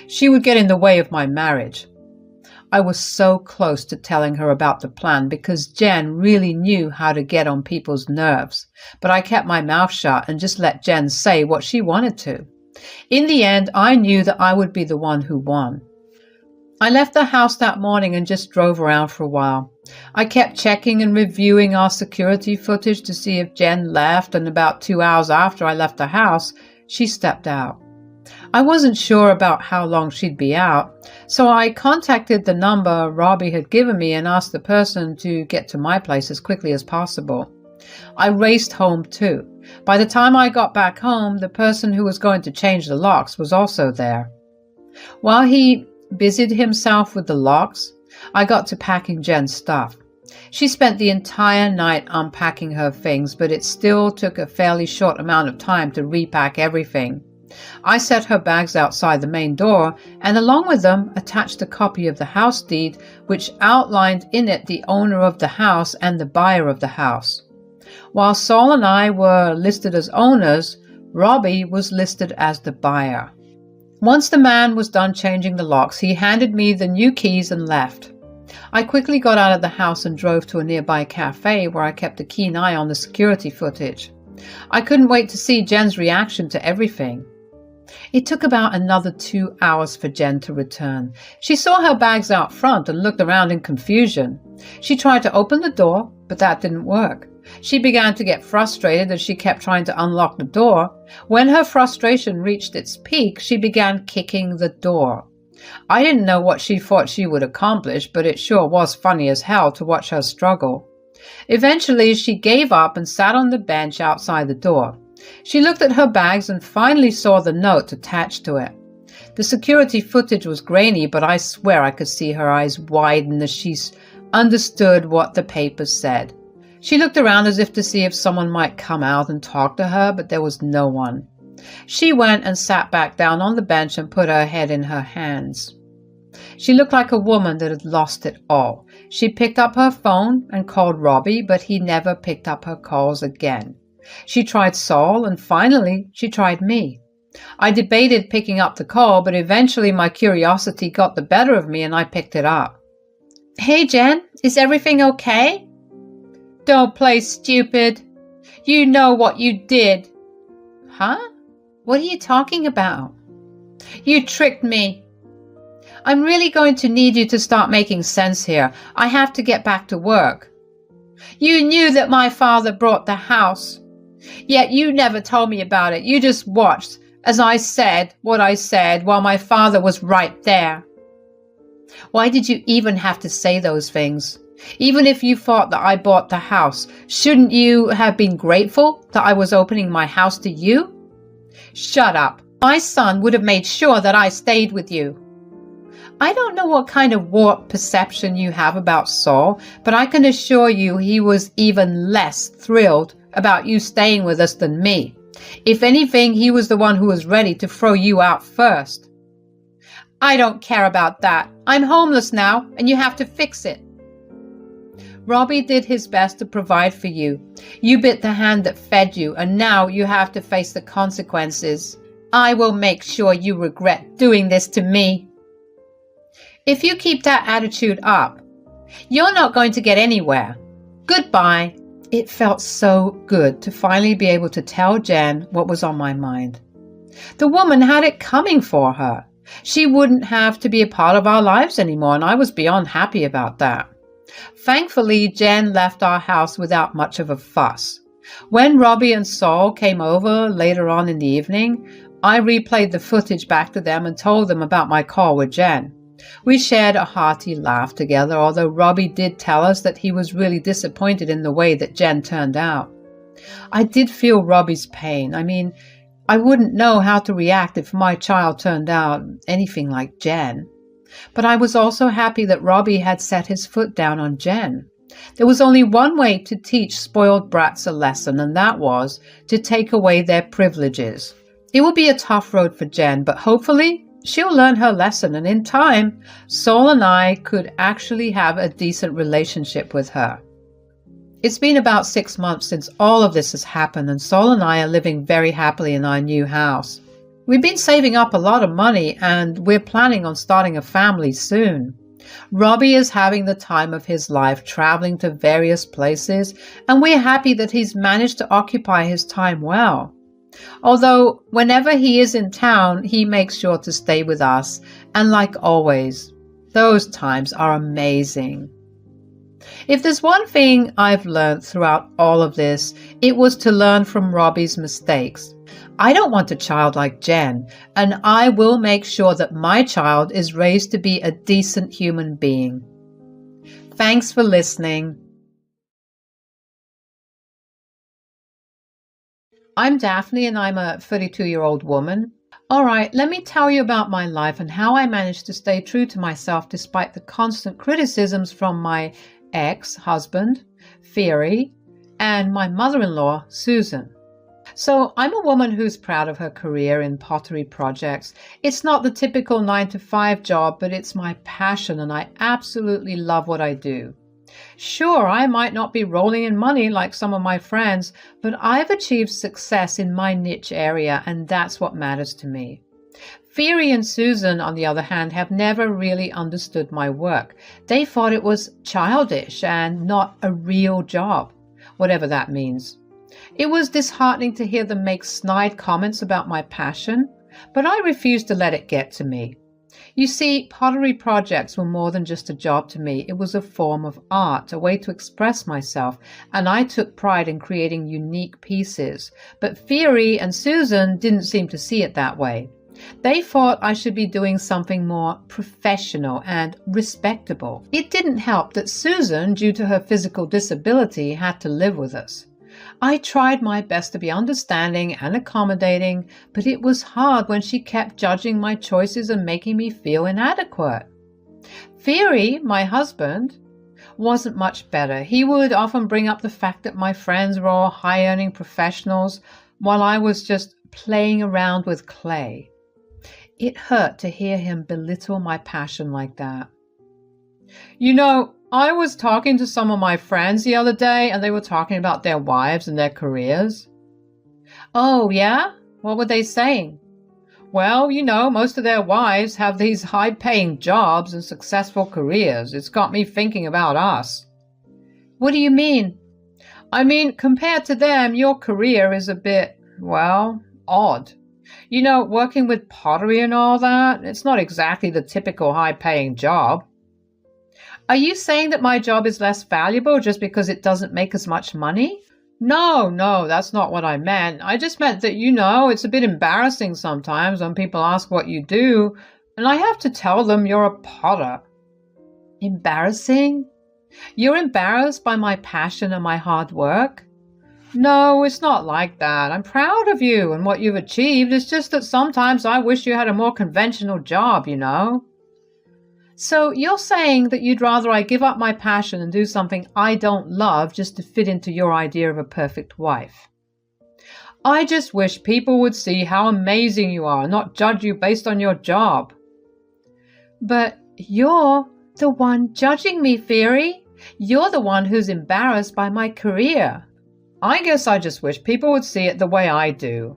she would get in the way of my marriage. I was so close to telling her about the plan because Jen really knew how to get on people's nerves, but I kept my mouth shut and just let Jen say what she wanted to. In the end, I knew that I would be the one who won. I left the house that morning and just drove around for a while. I kept checking and reviewing our security footage to see if Jen left, and about 2 hours after I left the house, she stepped out. I wasn't sure about how long she'd be out, so I contacted the number Robbie had given me and asked the person to get to my place as quickly as possible. I raced home too. By the time I got back home, the person who was going to change the locks was also there. While he busied himself with the locks, I got to packing Jen's stuff. She spent the entire night unpacking her things, but it still took a fairly short amount of time to repack everything. I set her bags outside the main door and along with them attached a copy of the house deed which outlined in it the owner of the house and the buyer of the house. While Saul and I were listed as owners, Robbie was listed as the buyer. Once the man was done changing the locks, he handed me the new keys and left. I quickly got out of the house and drove to a nearby cafe where I kept a keen eye on the security footage. I couldn't wait to see Jen's reaction to everything. It took about another 2 hours for Jen to return. She saw her bags out front and looked around in confusion. She tried to open the door, but that didn't work. She began to get frustrated as she kept trying to unlock the door. When her frustration reached its peak, she began kicking the door. I didn't know what she thought she would accomplish, but it sure was funny as hell to watch her struggle. Eventually, she gave up and sat on the bench outside the door. She looked at her bags and finally saw the note attached to it. The security footage was grainy, but I swear I could see her eyes widen as she understood what the paper said. She looked around as if to see if someone might come out and talk to her, but there was no one. She went and sat back down on the bench and put her head in her hands. She looked like a woman that had lost it all. She picked up her phone and called Robbie, but he never picked up her calls again. She tried Saul, and finally she tried me. I debated picking up the call, but eventually my curiosity got the better of me and I picked it up. "Hey, Jen, is everything okay?" "Don't play stupid. You know what you did." "Huh? What are you talking about?" "You tricked me." "I'm really going to need you to start making sense here. I have to get back to work." "You knew that my father bought the house. Yet you never told me about it. You just watched as I said what I said while my father was right there." "Why did you even have to say those things? Even if you thought that I bought the house, shouldn't you have been grateful that I was opening my house to you?" "Shut up. My son would have made sure that I stayed with you." "I don't know what kind of warped perception you have about Saul, but I can assure you he was even less thrilled about you staying with us than me. If anything, he was the one who was ready to throw you out first." "I don't care about that. I'm homeless now, and you have to fix it." "Robbie did his best to provide for you. You bit the hand that fed you, and now you have to face the consequences. I will make sure you regret doing this to me." "If you keep that attitude up, you're not going to get anywhere. Goodbye." It felt so good to finally be able to tell Jen what was on my mind. The woman had it coming for her. She wouldn't have to be a part of our lives anymore, and I was beyond happy about that. Thankfully, Jen left our house without much of a fuss. When Robbie and Saul came over later on in the evening, I replayed the footage back to them and told them about my call with Jen. We shared a hearty laugh together, although Robbie did tell us that he was really disappointed in the way that Jen turned out. I did feel Robbie's pain. I mean, I wouldn't know how to react if my child turned out anything like Jen. But I was also happy that Robbie had set his foot down on Jen. There was only one way to teach spoiled brats a lesson, and that was to take away their privileges. It will be a tough road for Jen, but hopefully she'll learn her lesson, and in time, Saul and I could actually have a decent relationship with her. It's been about 6 months since all of this has happened, and Saul and I are living very happily in our new house. We've been saving up a lot of money, and we're planning on starting a family soon. Robbie is having the time of his life, traveling to various places, and we're happy that he's managed to occupy his time well. Although whenever he is in town, he makes sure to stay with us, and like always, those times are amazing. If there's one thing I've learned throughout all of this, it was to learn from Robbie's mistakes. I don't want a child like Jen, and I will make sure that my child is raised to be a decent human being. Thanks for listening. I'm Daphne, and I'm a 32-year-old woman. All right, let me tell you about my life and how I managed to stay true to myself despite the constant criticisms from my ex-husband, Theory, and my mother-in-law, Susan. So I'm a woman who's proud of her career in pottery projects. It's not the typical 9-to-5 job, but it's my passion, and I absolutely love what I do. Sure, I might not be rolling in money like some of my friends, but I've achieved success in my niche area, and that's what matters to me. Theory and Susan, on the other hand, have never really understood my work. They thought it was childish and not a real job, whatever that means. It was disheartening to hear them make snide comments about my passion, but I refused to let it get to me. You see, pottery projects were more than just a job to me. It was a form of art, a way to express myself, and I took pride in creating unique pieces. But Theory and Susan didn't seem to see it that way. They thought I should be doing something more professional and respectable. It didn't help that Susan, due to her physical disability, had to live with us. I tried my best to be understanding and accommodating, but it was hard when she kept judging my choices and making me feel inadequate. Theory, my husband, wasn't much better. He would often bring up the fact that my friends were all high-earning professionals while I was just playing around with clay. It hurt to hear him belittle my passion like that. You know, I was talking to some of my friends the other day and they were talking about their wives and their careers. Oh, yeah? What were they saying? Well, you know, most of their wives have these high-paying jobs and successful careers. It's got me thinking about us. What do you mean? I mean, compared to them, your career is a bit, well, odd. You know, working with pottery and all that, it's not exactly the typical high-paying job. Are you saying that my job is less valuable just because it doesn't make as much money? No, that's not what I meant. I just meant that, you know, it's a bit embarrassing sometimes when people ask what you do, and I have to tell them you're a potter. Embarrassing? You're embarrassed by my passion and my hard work? No, it's not like that. I'm proud of you and what you've achieved. It's just that sometimes I wish you had a more conventional job, you know. So you're saying that you'd rather I give up my passion and do something I don't love just to fit into your idea of a perfect wife. I just wish people would see how amazing you are and not judge you based on your job. But you're the one judging me, Theory. You're the one who's embarrassed by my career. I guess I just wish people would see it the way I do.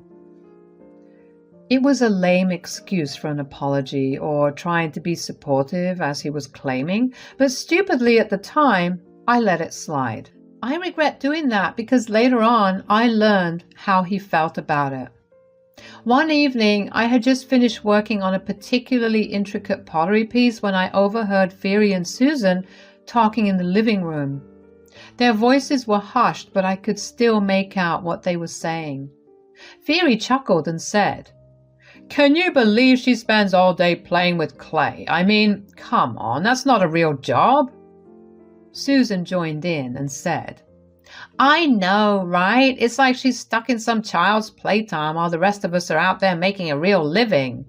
It was a lame excuse for an apology or trying to be supportive, as he was claiming, but stupidly at the time, I let it slide. I regret doing that because later on, I learned how he felt about it. One evening, I had just finished working on a particularly intricate pottery piece when I overheard Theory and Susan talking in the living room. Their voices were hushed, but I could still make out what they were saying. Theory chuckled and said, "Can you believe she spends all day playing with clay? I mean, come on, that's not a real job." Susan joined in and said, "I know, right? It's like she's stuck in some child's playtime while the rest of us are out there making a real living."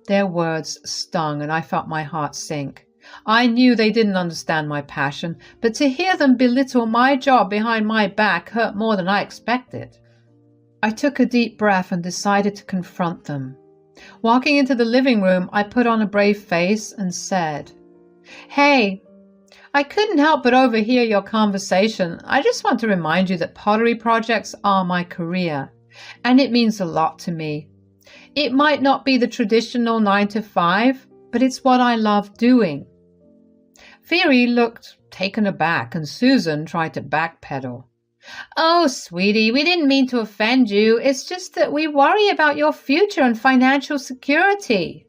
Their words stung and I felt my heart sink. I knew they didn't understand my passion, but to hear them belittle my job behind my back hurt more than I expected. I took a deep breath and decided to confront them. Walking into the living room, I put on a brave face and said, "Hey, I couldn't help but overhear your conversation. I just want to remind you that pottery projects are my career, and it means a lot to me. It might not be the traditional 9 to 5, but it's what I love doing." Theory looked taken aback, and Susan tried to backpedal. "Oh, sweetie, we didn't mean to offend you. It's just that we worry about your future and financial security."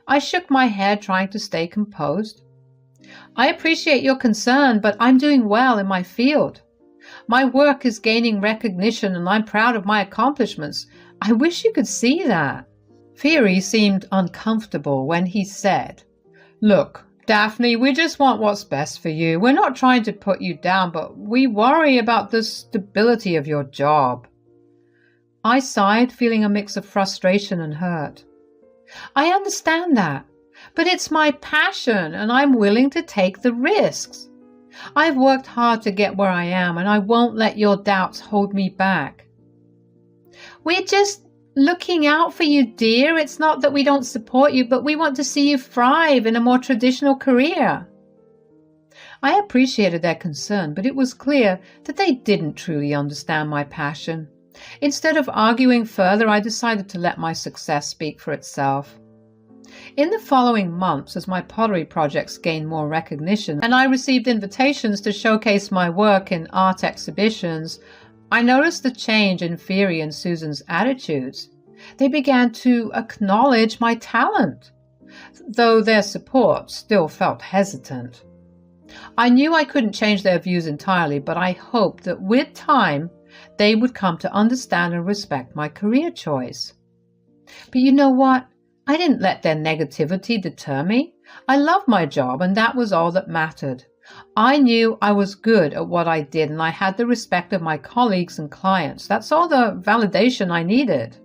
I shook my head, trying to stay composed. "I appreciate your concern, but I'm doing well in my field. My work is gaining recognition and I'm proud of my accomplishments. I wish you could see that." Theory seemed uncomfortable when he said, "Look, Daphne, we just want what's best for you. We're not trying to put you down, but we worry about the stability of your job." I sighed, feeling a mix of frustration and hurt. "I understand that, but it's my passion and I'm willing to take the risks. I've worked hard to get where I am and I won't let your doubts hold me back." "We're just looking out for you, dear. It's not that we don't support you, but we want to see you thrive in a more traditional career." I appreciated their concern, but it was clear that they didn't truly understand my passion. Instead of arguing further, I decided to let my success speak for itself. In the following months, as my pottery projects gained more recognition and I received invitations to showcase my work in art exhibitions, I noticed a change in Theory and Susan's attitudes. They began to acknowledge my talent, though their support still felt hesitant. I knew I couldn't change their views entirely, but I hoped that with time they would come to understand and respect my career choice. But you know what? I didn't let their negativity deter me. I loved my job, and that was all that mattered. I knew I was good at what I did, and I had the respect of my colleagues and clients. That's all the validation I needed.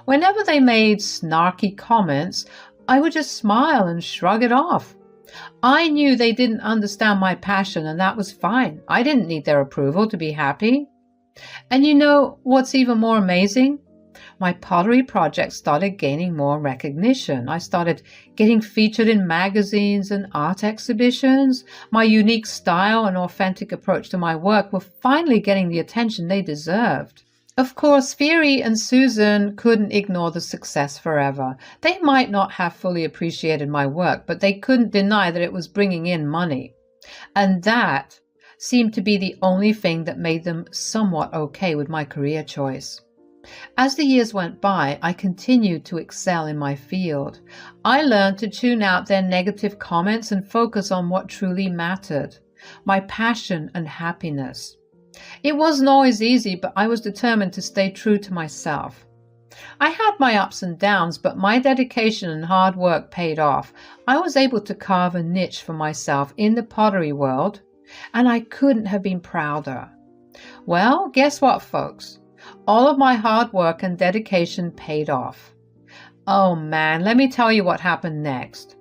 Whenever they made snarky comments, I would just smile and shrug it off. I knew they didn't understand my passion, and that was fine. I didn't need their approval to be happy. And you know what's even more amazing? My pottery project started gaining more recognition. I started getting featured in magazines and art exhibitions. My unique style and authentic approach to my work were finally getting the attention they deserved. Of course, Fieri and Susan couldn't ignore the success forever. They might not have fully appreciated my work, but they couldn't deny that it was bringing in money. And that seemed to be the only thing that made them somewhat okay with my career choice. As the years went by, I continued to excel in my field. I learned to tune out their negative comments and focus on what truly mattered, my passion and happiness. It wasn't always easy, but I was determined to stay true to myself. I had my ups and downs, but my dedication and hard work paid off. I was able to carve a niche for myself in the pottery world, and I couldn't have been prouder. Well, guess what, folks? All of my hard work and dedication paid off. Oh man, let me tell you what happened next.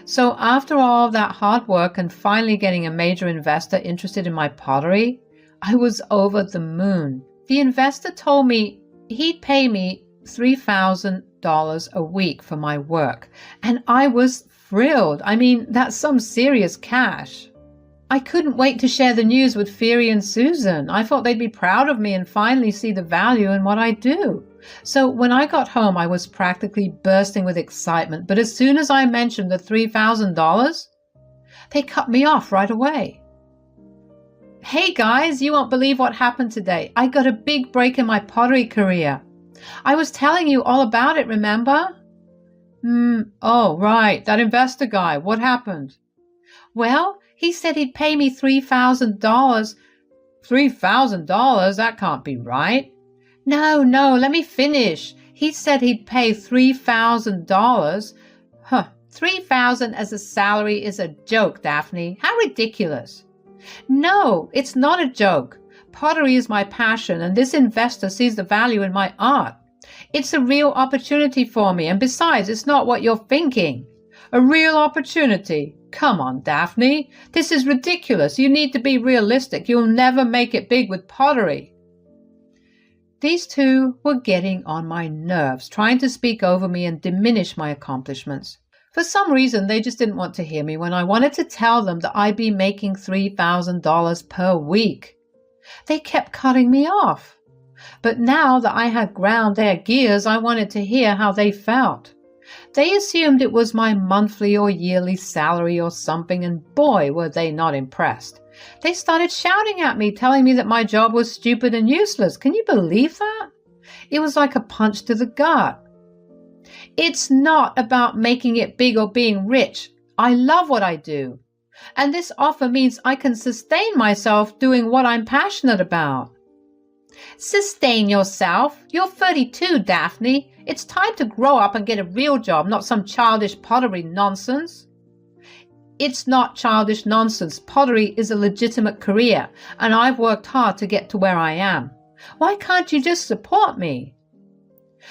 So after all of that hard work and finally getting a major investor interested in my pottery, I was over the moon. The investor told me he'd pay me $3,000 a week for my work, and I was thrilled. I mean, that's some serious cash. I couldn't wait to share the news with Fieri and Susan. I thought they'd be proud of me and finally see the value in what I do. So when I got home, I was practically bursting with excitement. But as soon as I mentioned the $3,000, they cut me off right away. Hey guys, you won't believe what happened today. I got a big break in my pottery career. I was telling you all about it, remember? Oh, right, that investor guy. What happened? Well, he said he'd pay me $3,000. $3,000? That can't be right. No, let me finish. He said he'd pay $3,000. $3,000 as a salary is a joke, Daphne. How ridiculous. No, it's not a joke. Pottery is my passion, and this investor sees the value in my art. It's a real opportunity for me, and besides, it's not what you're thinking. A real opportunity? Come on, Daphne. This is ridiculous. You need to be realistic. You'll never make it big with pottery. These two were getting on my nerves, trying to speak over me and diminish my accomplishments. For some reason, they just didn't want to hear me when I wanted to tell them that I'd be making $3,000 per week. They kept cutting me off. But now that I had ground their gears, I wanted to hear how they felt. They assumed it was my monthly or yearly salary or something, and boy, were they not impressed. They started shouting at me, telling me that my job was stupid and useless. Can you believe that? It was like a punch to the gut. It's not about making it big or being rich. I love what I do. And this offer means I can sustain myself doing what I'm passionate about. Sustain yourself? You're 32, Daphne. It's time to grow up and get a real job, not some childish pottery nonsense. It's not childish nonsense. Pottery is a legitimate career, and I've worked hard to get to where I am. Why can't you just support me?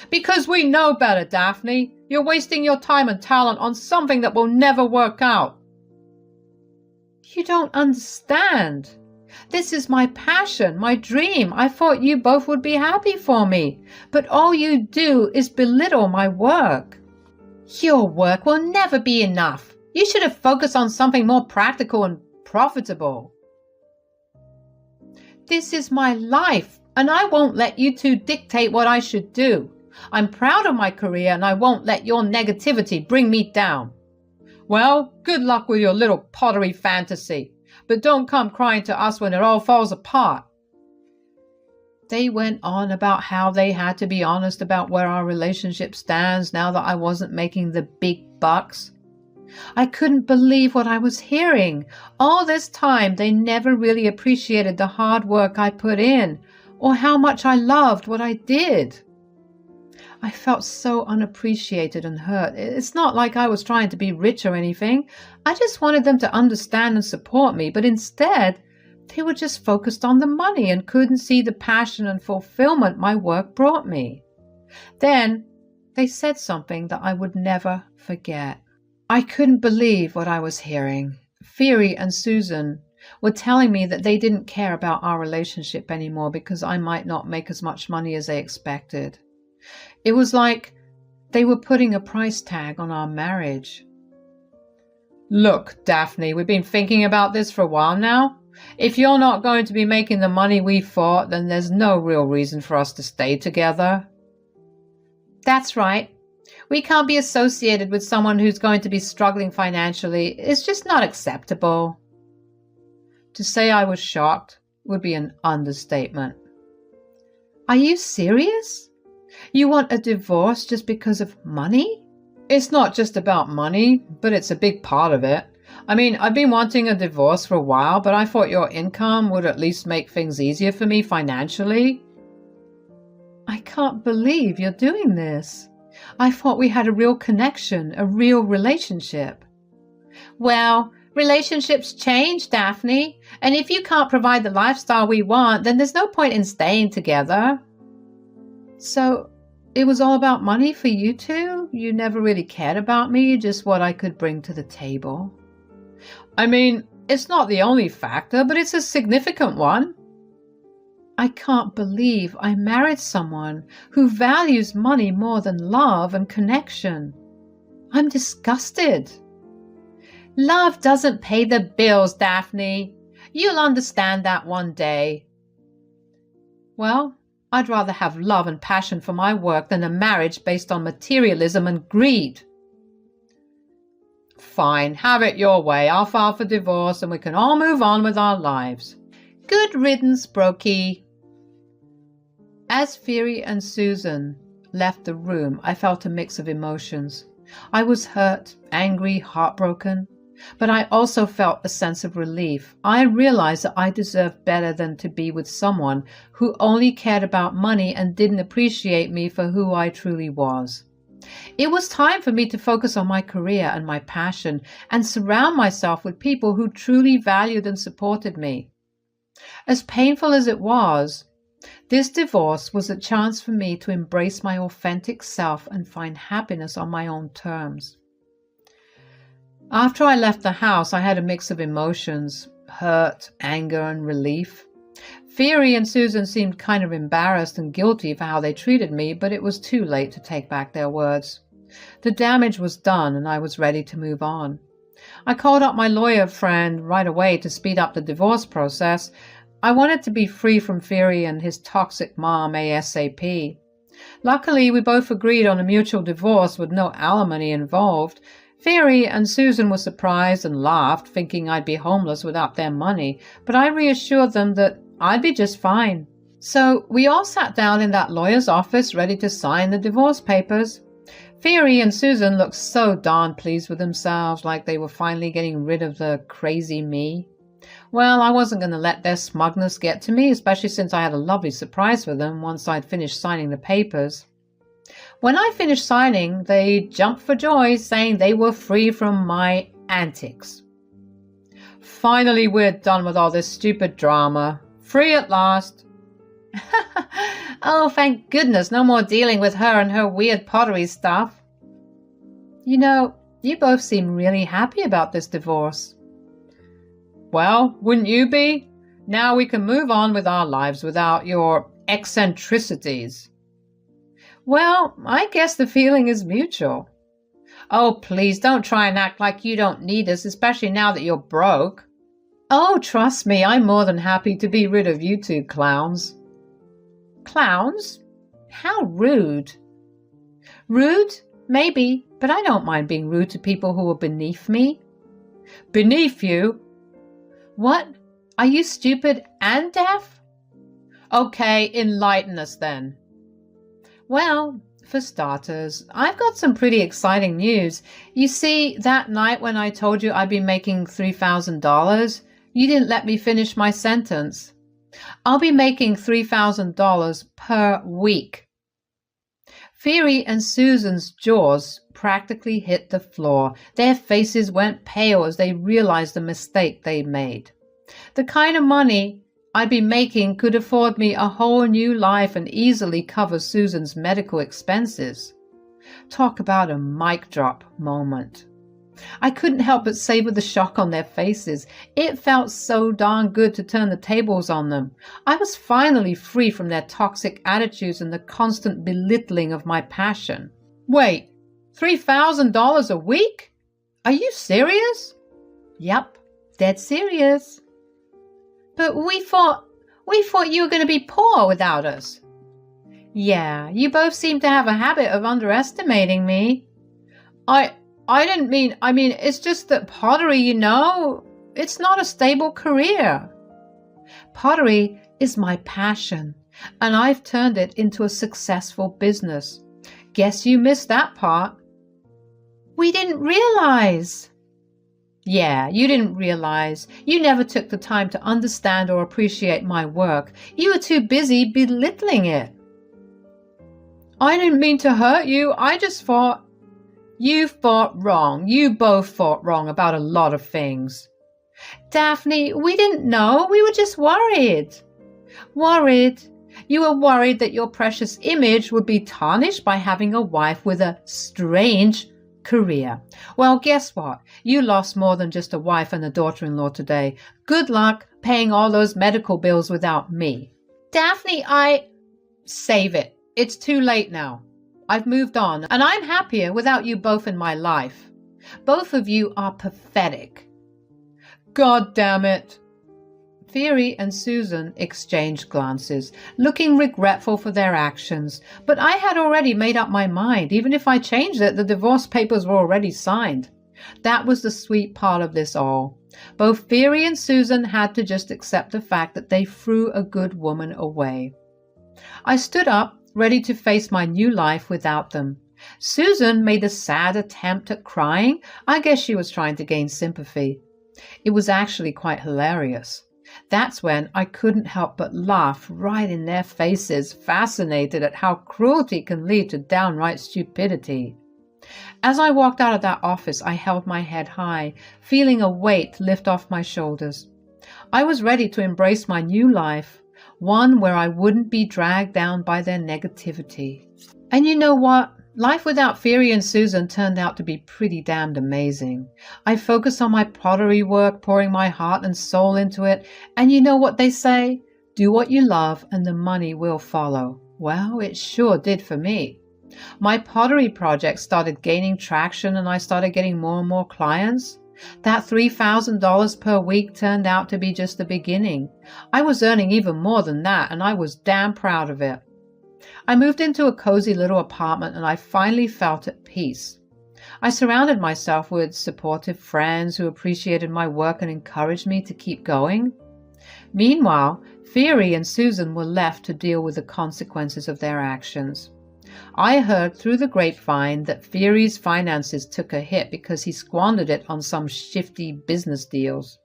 Because we know better, Daphne. You're wasting your time and talent on something that will never work out. You don't understand. This is my passion, my dream. I thought you both would be happy for me. But all you do is belittle my work. Your work will never be enough. You should have focused on something more practical and profitable. This is my life, and I won't let you two dictate what I should do. I'm proud of my career, and I won't let your negativity bring me down. Well, good luck with your little pottery fantasy. But don't come crying to us when it all falls apart. They went on about how they had to be honest about where our relationship stands now that I wasn't making the big bucks. I couldn't believe what I was hearing. All this time, they never really appreciated the hard work I put in or how much I loved what I did. I felt so unappreciated and hurt. It's not like I was trying to be rich or anything. I just wanted them to understand and support me, but instead, they were just focused on the money and couldn't see the passion and fulfillment my work brought me. Then they said something that I would never forget. I couldn't believe what I was hearing. Fiery and Susan were telling me that they didn't care about our relationship anymore because I might not make as much money as they expected. It was like they were putting a price tag on our marriage. Look, Daphne, we've been thinking about this for a while now. If you're not going to be making the money we thought, then there's no real reason for us to stay together. That's right. We can't be associated with someone who's going to be struggling financially. It's just not acceptable. To say I was shocked would be an understatement. Are you serious? You want a divorce just because of money? It's not just about money, but it's a big part of it. I mean, I've been wanting a divorce for a while, but I thought your income would at least make things easier for me financially. I can't believe you're doing this. I thought we had a real connection, a real relationship. Well, relationships change, Daphne, and if you can't provide the lifestyle we want, then there's no point in staying together. So, it was all about money for you two? You never really cared about me, just what I could bring to the table? I mean, it's not the only factor, but it's a significant one. I can't believe I married someone who values money more than love and connection. I'm disgusted. Love doesn't pay the bills, Daphne. You'll understand that one day. Well, I'd rather have love and passion for my work than a marriage based on materialism and greed. Fine, have it your way. I'll file for divorce and we can all move on with our lives. Good riddance, Brokey. As Fiery and Susan left the room, I felt a mix of emotions. I was hurt, angry, heartbroken, but I also felt a sense of relief. I realized that I deserved better than to be with someone who only cared about money and didn't appreciate me for who I truly was. It was time for me to focus on my career and my passion and surround myself with people who truly valued and supported me. As painful as it was, this divorce was a chance for me to embrace my authentic self and find happiness on my own terms. After I left the house, I had a mix of emotions, hurt, anger, and relief. Fiery and Susan seemed kind of embarrassed and guilty for how they treated me, but it was too late to take back their words. The damage was done, and I was ready to move on. I called up my lawyer friend right away to speed up the divorce process. I wanted to be free from Fiery and his toxic mom ASAP. Luckily, we both agreed on a mutual divorce with no alimony involved. Fiery and Susan were surprised and laughed, thinking I'd be homeless without their money, but I reassured them that I'd be just fine. So we all sat down in that lawyer's office ready to sign the divorce papers. Fiery and Susan looked so darn pleased with themselves, like they were finally getting rid of the crazy me. Well, I wasn't going to let their smugness get to me, especially since I had a lovely surprise for them once I'd finished signing the papers. When I finished signing, they jumped for joy, saying they were free from my antics. Finally, we're done with all this stupid drama. Free at last. Oh, thank goodness, no more dealing with her and her weird pottery stuff. You know, you both seem really happy about this divorce. Well, wouldn't you be? Now we can move on with our lives without your eccentricities. Well, I guess the feeling is mutual. Oh, please don't try and act like you don't need us, especially now that you're broke. Oh, trust me, I'm more than happy to be rid of you two clowns. Clowns? How rude. Rude? Maybe, but I don't mind being rude to people who are beneath me. Beneath you? What? Are you stupid and deaf? Okay, enlighten us then. Well, for starters, I've got some pretty exciting news. You see, that night when I told you I'd be making $3,000, you didn't let me finish my sentence. I'll be making $3,000 per week. Phoebe and Susan's jaws practically hit the floor. Their faces went pale as they realized the mistake they made. The kind of money I'd be making could afford me a whole new life and easily cover Susan's medical expenses. Talk about a mic drop moment. I couldn't help but savor the shock on their faces. It felt so darn good to turn the tables on them. I was finally free from their toxic attitudes and the constant belittling of my passion. Wait, $3,000 a week? Are you serious? Yep, dead serious. But we thought you were going to be poor without us. Yeah, you both seem to have a habit of underestimating me. I didn't mean, it's just that pottery, it's not a stable career. Pottery is my passion, and I've turned it into a successful business. Guess you missed that part. We didn't realize. Yeah, you didn't realize. You never took the time to understand or appreciate my work. You were too busy belittling it. I didn't mean to hurt you. I just thought... You thought wrong. You both thought wrong about a lot of things. Daphne, we didn't know. We were just worried. Worried? You were worried that your precious image would be tarnished by having a wife with a strange career. Well, guess what? You lost more than just a wife and a daughter-in-law today. Good luck paying all those medical bills without me. Daphne, Save it. It's too late now. I've moved on, and I'm happier without you both in my life. Both of you are pathetic. God damn it. Phoebe and Susan exchanged glances, looking regretful for their actions, but I had already made up my mind. Even if I changed it, the divorce papers were already signed. That was the sweet part of this all. Both Phoebe and Susan had to just accept the fact that they threw a good woman away. I stood up, ready to face my new life without them. Susan made a sad attempt at crying. I guess she was trying to gain sympathy. It was actually quite hilarious. That's when I couldn't help but laugh right in their faces, fascinated at how cruelty can lead to downright stupidity. As I walked out of that office, I held my head high, feeling a weight lift off my shoulders. I was ready to embrace my new life, one where I wouldn't be dragged down by their negativity. And you know what? Life without Phoebe and Susan turned out to be pretty damned amazing. I focused on my pottery work, pouring my heart and soul into it, and you know what they say? Do what you love and the money will follow. Well, it sure did for me. My pottery project started gaining traction and I started getting more and more clients. That $3,000 per week turned out to be just the beginning. I was earning even more than that, and I was damn proud of it. I moved into a cozy little apartment, and I finally felt at peace. I surrounded myself with supportive friends who appreciated my work and encouraged me to keep going. Meanwhile, Phoebe and Susan were left to deal with the consequences of their actions. I heard through the grapevine that Phoebe's finances took a hit because he squandered it on some shifty business deals.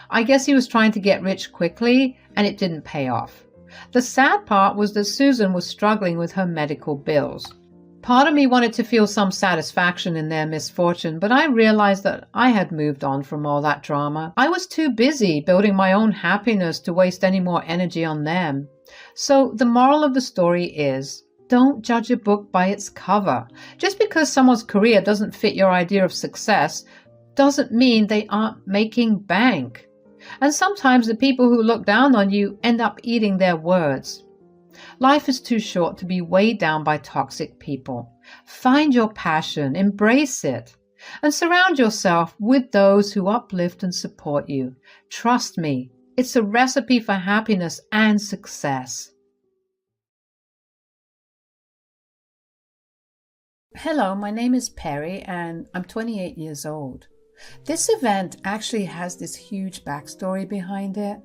I guess he was trying to get rich quickly, and it didn't pay off. The sad part was that Susan was struggling with her medical bills. Part of me wanted to feel some satisfaction in their misfortune, but I realized that I had moved on from all that drama. I was too busy building my own happiness to waste any more energy on them. So the moral of the story is, don't judge a book by its cover. Just because someone's career doesn't fit your idea of success doesn't mean they aren't making bank. And sometimes the people who look down on you end up eating their words. Life is too short to be weighed down by toxic people. Find your passion, embrace it, and surround yourself with those who uplift and support you. Trust me, it's a recipe for happiness and success. Hello, my name is Perry and I'm 28 years old. This event actually has this huge backstory behind it.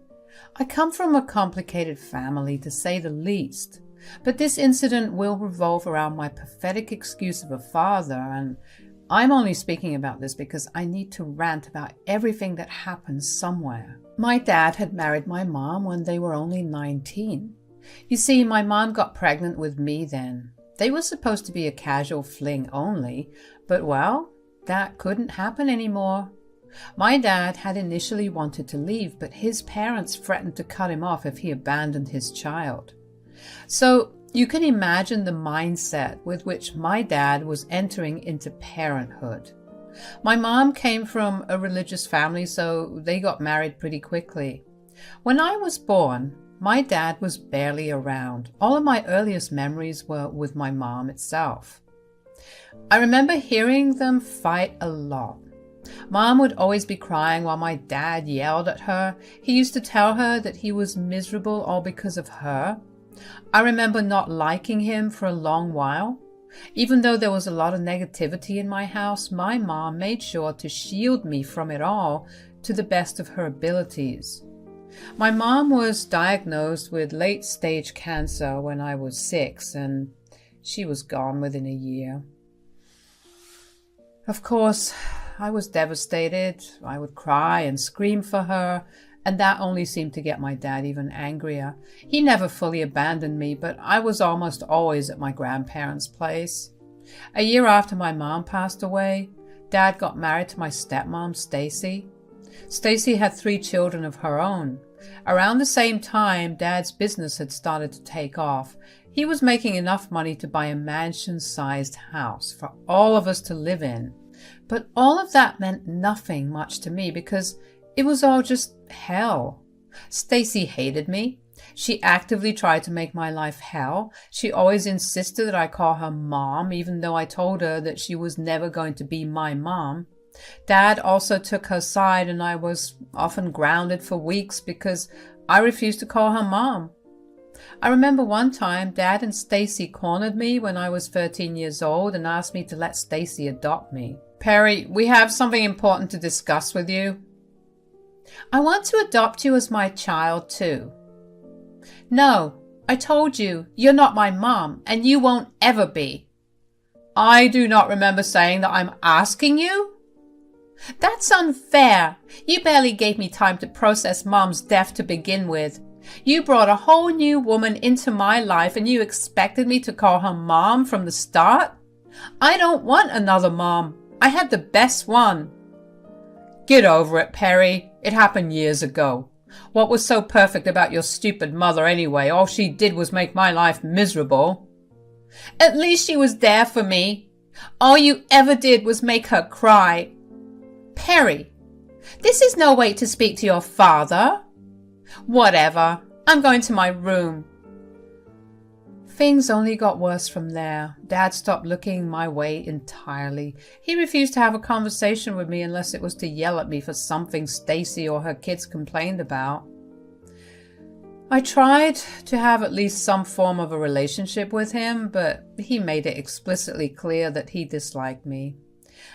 I come from a complicated family, to say the least, but this incident will revolve around my pathetic excuse of a father, and I'm only speaking about this because I need to rant about everything that happens somewhere. My dad had married my mom when they were only 19. You see, my mom got pregnant with me then. They were supposed to be a casual fling only, but well, that couldn't happen anymore. My dad had initially wanted to leave, but his parents threatened to cut him off if he abandoned his child. So you can imagine the mindset with which my dad was entering into parenthood. My mom came from a religious family, so they got married pretty quickly. When I was born, my dad was barely around. All of my earliest memories were with my mom itself. I remember hearing them fight a lot. Mom would always be crying while my dad yelled at her. He used to tell her that he was miserable all because of her. I remember not liking him for a long while. Even though there was a lot of negativity in my house, my mom made sure to shield me from it all to the best of her abilities. My mom was diagnosed with late-stage cancer when I was 6, and she was gone within a year. Of course, I was devastated. I would cry and scream for her, and that only seemed to get my dad even angrier. He never fully abandoned me, but I was almost always at my grandparents' place. A year after my mom passed away, Dad got married to my stepmom, Stacy. Stacy had 3 children of her own. Around the same time, Dad's business had started to take off. He was making enough money to buy a mansion-sized house for all of us to live in. But all of that meant nothing much to me because it was all just hell. Stacy hated me. She actively tried to make my life hell. She always insisted that I call her mom, even though I told her that she was never going to be my mom. Dad also took her side, and I was often grounded for weeks because I refused to call her mom. I remember one time Dad and Stacy cornered me when I was 13 years old and asked me to let Stacy adopt me. "Perry, we have something important to discuss with you." "I want to adopt you as my child too." "No, I told you, you're not my mom, and you won't ever be." "I do not remember saying that I'm asking you." "That's unfair. You barely gave me time to process Mom's death to begin with. You brought a whole new woman into my life and you expected me to call her Mom from the start? I don't want another mom. I had the best one." "Get over it, Perry. It happened years ago. What was so perfect about your stupid mother anyway? All she did was make my life miserable." "At least she was there for me. All you ever did was make her cry." "Perry, this is no way to speak to your father." "Whatever. I'm going to my room." Things only got worse from there. Dad stopped looking my way entirely. He refused to have a conversation with me unless it was to yell at me for something Stacy or her kids complained about. I tried to have at least some form of a relationship with him, but he made it explicitly clear that he disliked me.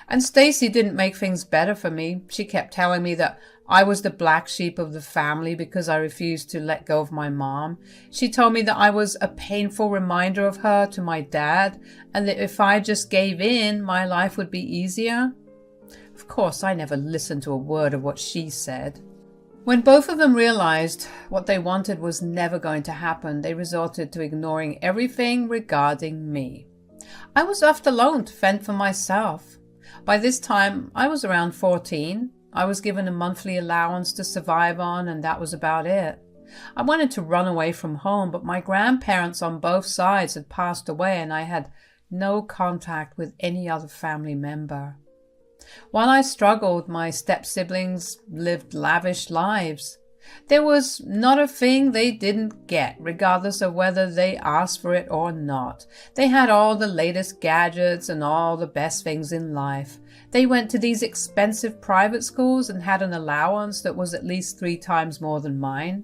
And Stacy didn't make things better for me. She kept telling me that I was the black sheep of the family because I refused to let go of my mom. She told me that I was a painful reminder of her to my dad, and that if I just gave in, my life would be easier. Of course, I never listened to a word of what she said. When both of them realized what they wanted was never going to happen, they resorted to ignoring everything regarding me. I was left alone to fend for myself. By this time, I was around 14. I was given a monthly allowance to survive on, and that was about it. I wanted to run away from home, but my grandparents on both sides had passed away, and I had no contact with any other family member. While I struggled, my step-siblings lived lavish lives. There was not a thing they didn't get, regardless of whether they asked for it or not. They had all the latest gadgets and all the best things in life. They went to these expensive private schools and had an allowance that was at least 3 times more than mine.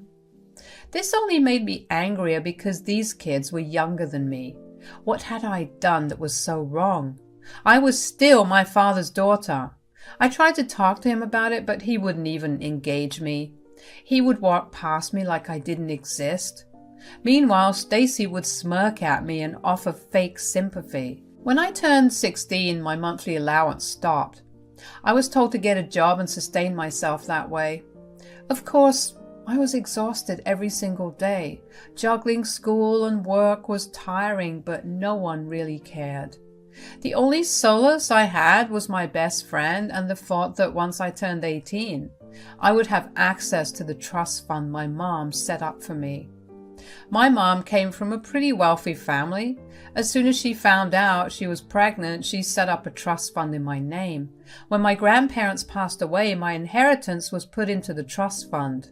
This only made me angrier because these kids were younger than me. What had I done that was so wrong? I was still my father's daughter. I tried to talk to him about it, but he wouldn't even engage me. He would walk past me like I didn't exist. Meanwhile, Stacy would smirk at me and offer fake sympathy. When I turned 16, my monthly allowance stopped. I was told to get a job and sustain myself that way. Of course, I was exhausted every single day. Juggling school and work was tiring, but no one really cared. The only solace I had was my best friend and the thought that once I turned 18, I would have access to the trust fund my mom set up for me. My mom came from a pretty wealthy family. As soon as she found out she was pregnant, she set up a trust fund in my name. When my grandparents passed away, my inheritance was put into the trust fund.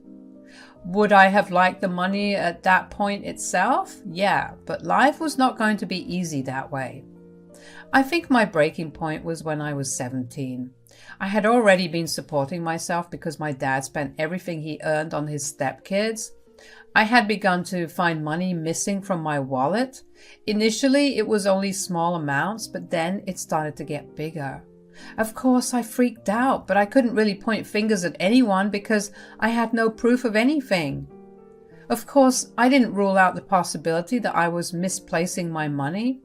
Would I have liked the money at that point itself? Yeah, but life was not going to be easy that way. I think my breaking point was when I was 17. I had already been supporting myself because my dad spent everything he earned on his stepkids. I had begun to find money missing from my wallet. Initially, it was only small amounts, but then it started to get bigger. Of course, I freaked out, but I couldn't really point fingers at anyone because I had no proof of anything. Of course, I didn't rule out the possibility that I was misplacing my money.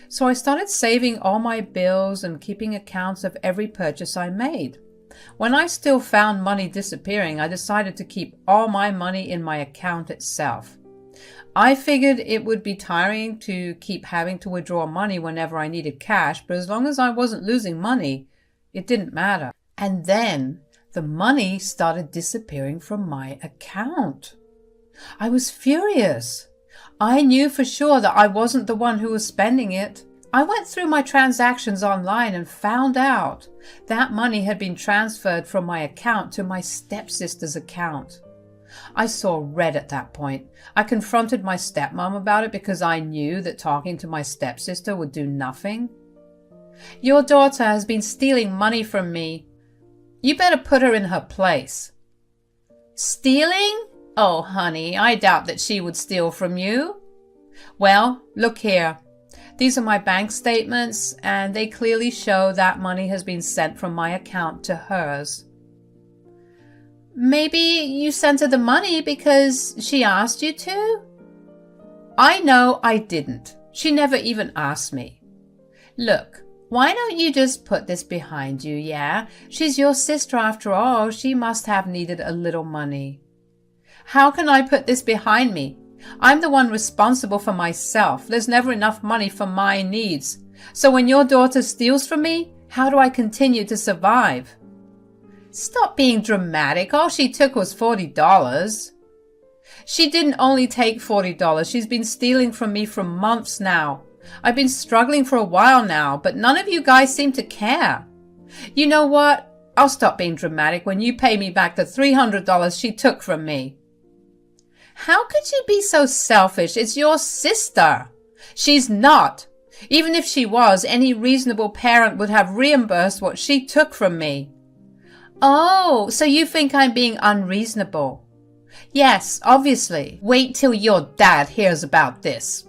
So I started saving all my bills and keeping accounts of every purchase I made. When I still found money disappearing, I decided to keep all my money in my account itself. I figured it would be tiring to keep having to withdraw money whenever I needed cash, but as long as I wasn't losing money, it didn't matter. And then the money started disappearing from my account. I was furious. I knew for sure that I wasn't the one who was spending it. I went through my transactions online and found out that money had been transferred from my account to my stepsister's account. I saw red at that point. I confronted my stepmom about it because I knew that talking to my stepsister would do nothing. Your daughter has been stealing money from me. You better put her in her place. Stealing? Oh, honey, I doubt that she would steal from you. Well, look here. These are my bank statements, and they clearly show that money has been sent from my account to hers. Maybe you sent her the money because she asked you to? I know I didn't. She never even asked me. Look, why don't you just put this behind you, yeah? She's your sister after all. She must have needed a little money. How can I put this behind me? I'm the one responsible for myself. There's never enough money for my needs. So when your daughter steals from me, how do I continue to survive? Stop being dramatic. All she took was $40. She didn't only take $40. She's been stealing from me for months now. I've been struggling for a while now, but none of you guys seem to care. You know what? I'll stop being dramatic when you pay me back the $300 she took from me. How could you be so selfish? It's your sister. She's not. Even if she was, any reasonable parent would have reimbursed what she took from me. Oh, so you think I'm being unreasonable? Yes, obviously. Wait till your dad hears about this.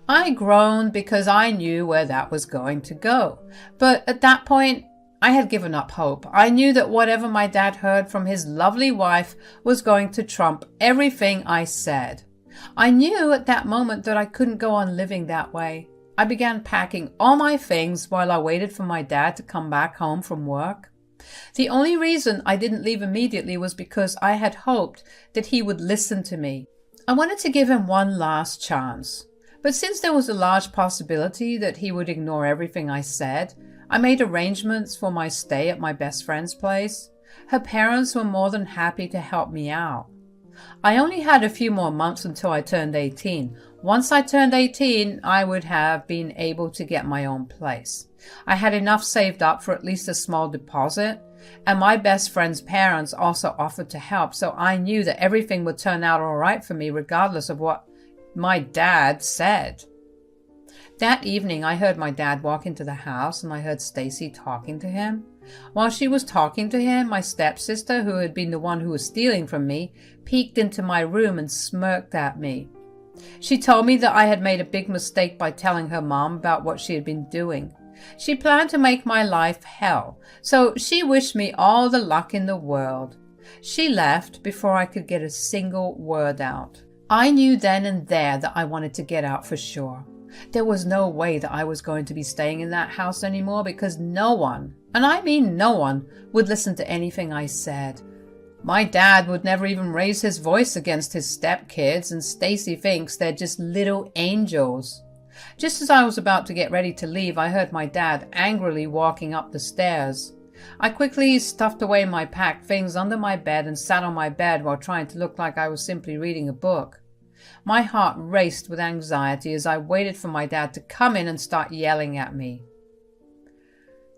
I groaned because I knew where that was going to go. But at that point, I had given up hope. I knew that whatever my dad heard from his lovely wife was going to trump everything I said. I knew at that moment that I couldn't go on living that way. I began packing all my things while I waited for my dad to come back home from work. The only reason I didn't leave immediately was because I had hoped that he would listen to me. I wanted to give him one last chance. But since there was a large possibility that he would ignore everything I said, I made arrangements for my stay at my best friend's place. Her parents were more than happy to help me out. I only had a few more months until I turned 18. Once I turned 18, I would have been able to get my own place. I had enough saved up for at least a small deposit, and my best friend's parents also offered to help, so I knew that everything would turn out all right for me regardless of what my dad said. That evening, I heard my dad walk into the house and I heard Stacy talking to him. While she was talking to him, my stepsister, who had been the one who was stealing from me, peeked into my room and smirked at me. She told me that I had made a big mistake by telling her mom about what she had been doing. She planned to make my life hell, so she wished me all the luck in the world. She left before I could get a single word out. I knew then and there that I wanted to get out for sure. There was no way that I was going to be staying in that house anymore because no one, and I mean no one, would listen to anything I said. My dad would never even raise his voice against his stepkids, and Stacy thinks they're just little angels. Just as I was about to get ready to leave, I heard my dad angrily walking up the stairs. I quickly stuffed away my packed things under my bed and sat on my bed while trying to look like I was simply reading a book. My heart raced with anxiety as I waited for my dad to come in and start yelling at me.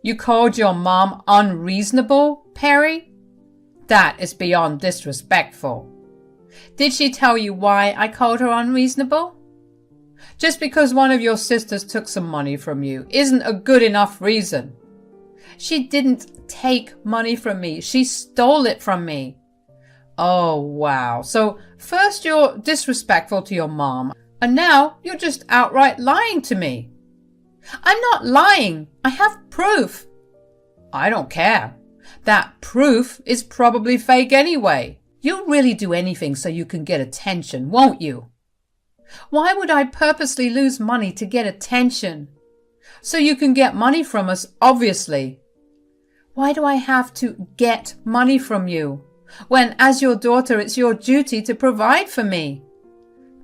"You called your mom unreasonable, Perry? That is beyond disrespectful. Did she tell you why I called her unreasonable? Just because one of your sisters took some money from you isn't a good enough reason. She didn't take money from me. She stole it from me." Oh, wow. So first you're disrespectful to your mom, and now you're just outright lying to me. I'm not lying. I have proof. I don't care. That proof is probably fake anyway. You'll really do anything so you can get attention, won't you? Why would I purposely lose money to get attention? So you can get money from us, obviously. Why do I have to get money from you, when as your daughter it's your duty to provide for me?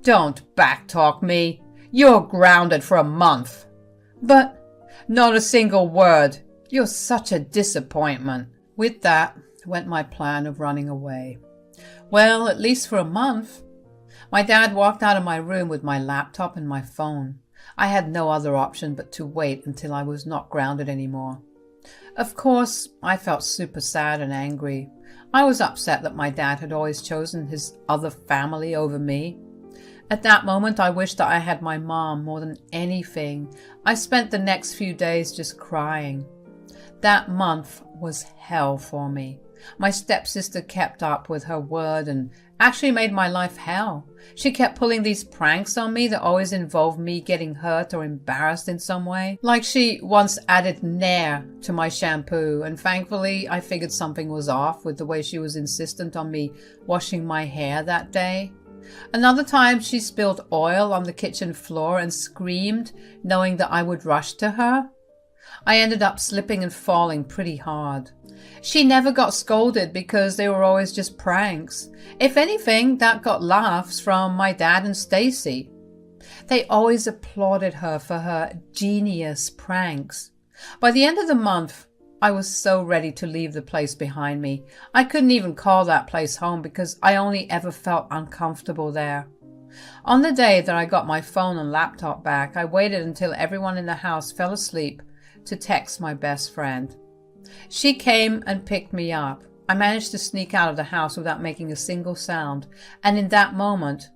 Don't backtalk me. You're grounded for a month. But not a single word. You're such a disappointment. With that went my plan of running away. Well, at least for a month. My dad walked out of my room with my laptop and my phone. I had no other option but to wait until I was not grounded anymore. Of course, I felt super sad and angry. I was upset that my dad had always chosen his other family over me. At that moment, I wished that I had my mom more than anything. I spent the next few days just crying. That month was hell for me. My stepsister kept up with her word and actually made my life hell. She kept pulling these pranks on me that always involved me getting hurt or embarrassed in some way. Like she once added Nair to my shampoo, and thankfully I figured something was off with the way she was insistent on me washing my hair that day. Another time she spilled oil on the kitchen floor and screamed, knowing that I would rush to her. I ended up slipping and falling pretty hard. She never got scolded because they were always just pranks. If anything, that got laughs from my dad and Stacy. They always applauded her for her genius pranks. By the end of the month, I was so ready to leave the place behind me. I couldn't even call that place home because I only ever felt uncomfortable there. On the day that I got my phone and laptop back, I waited until everyone in the house fell asleep to text my best friend. She came and picked me up. I managed to sneak out of the house without making a single sound, and in that moment,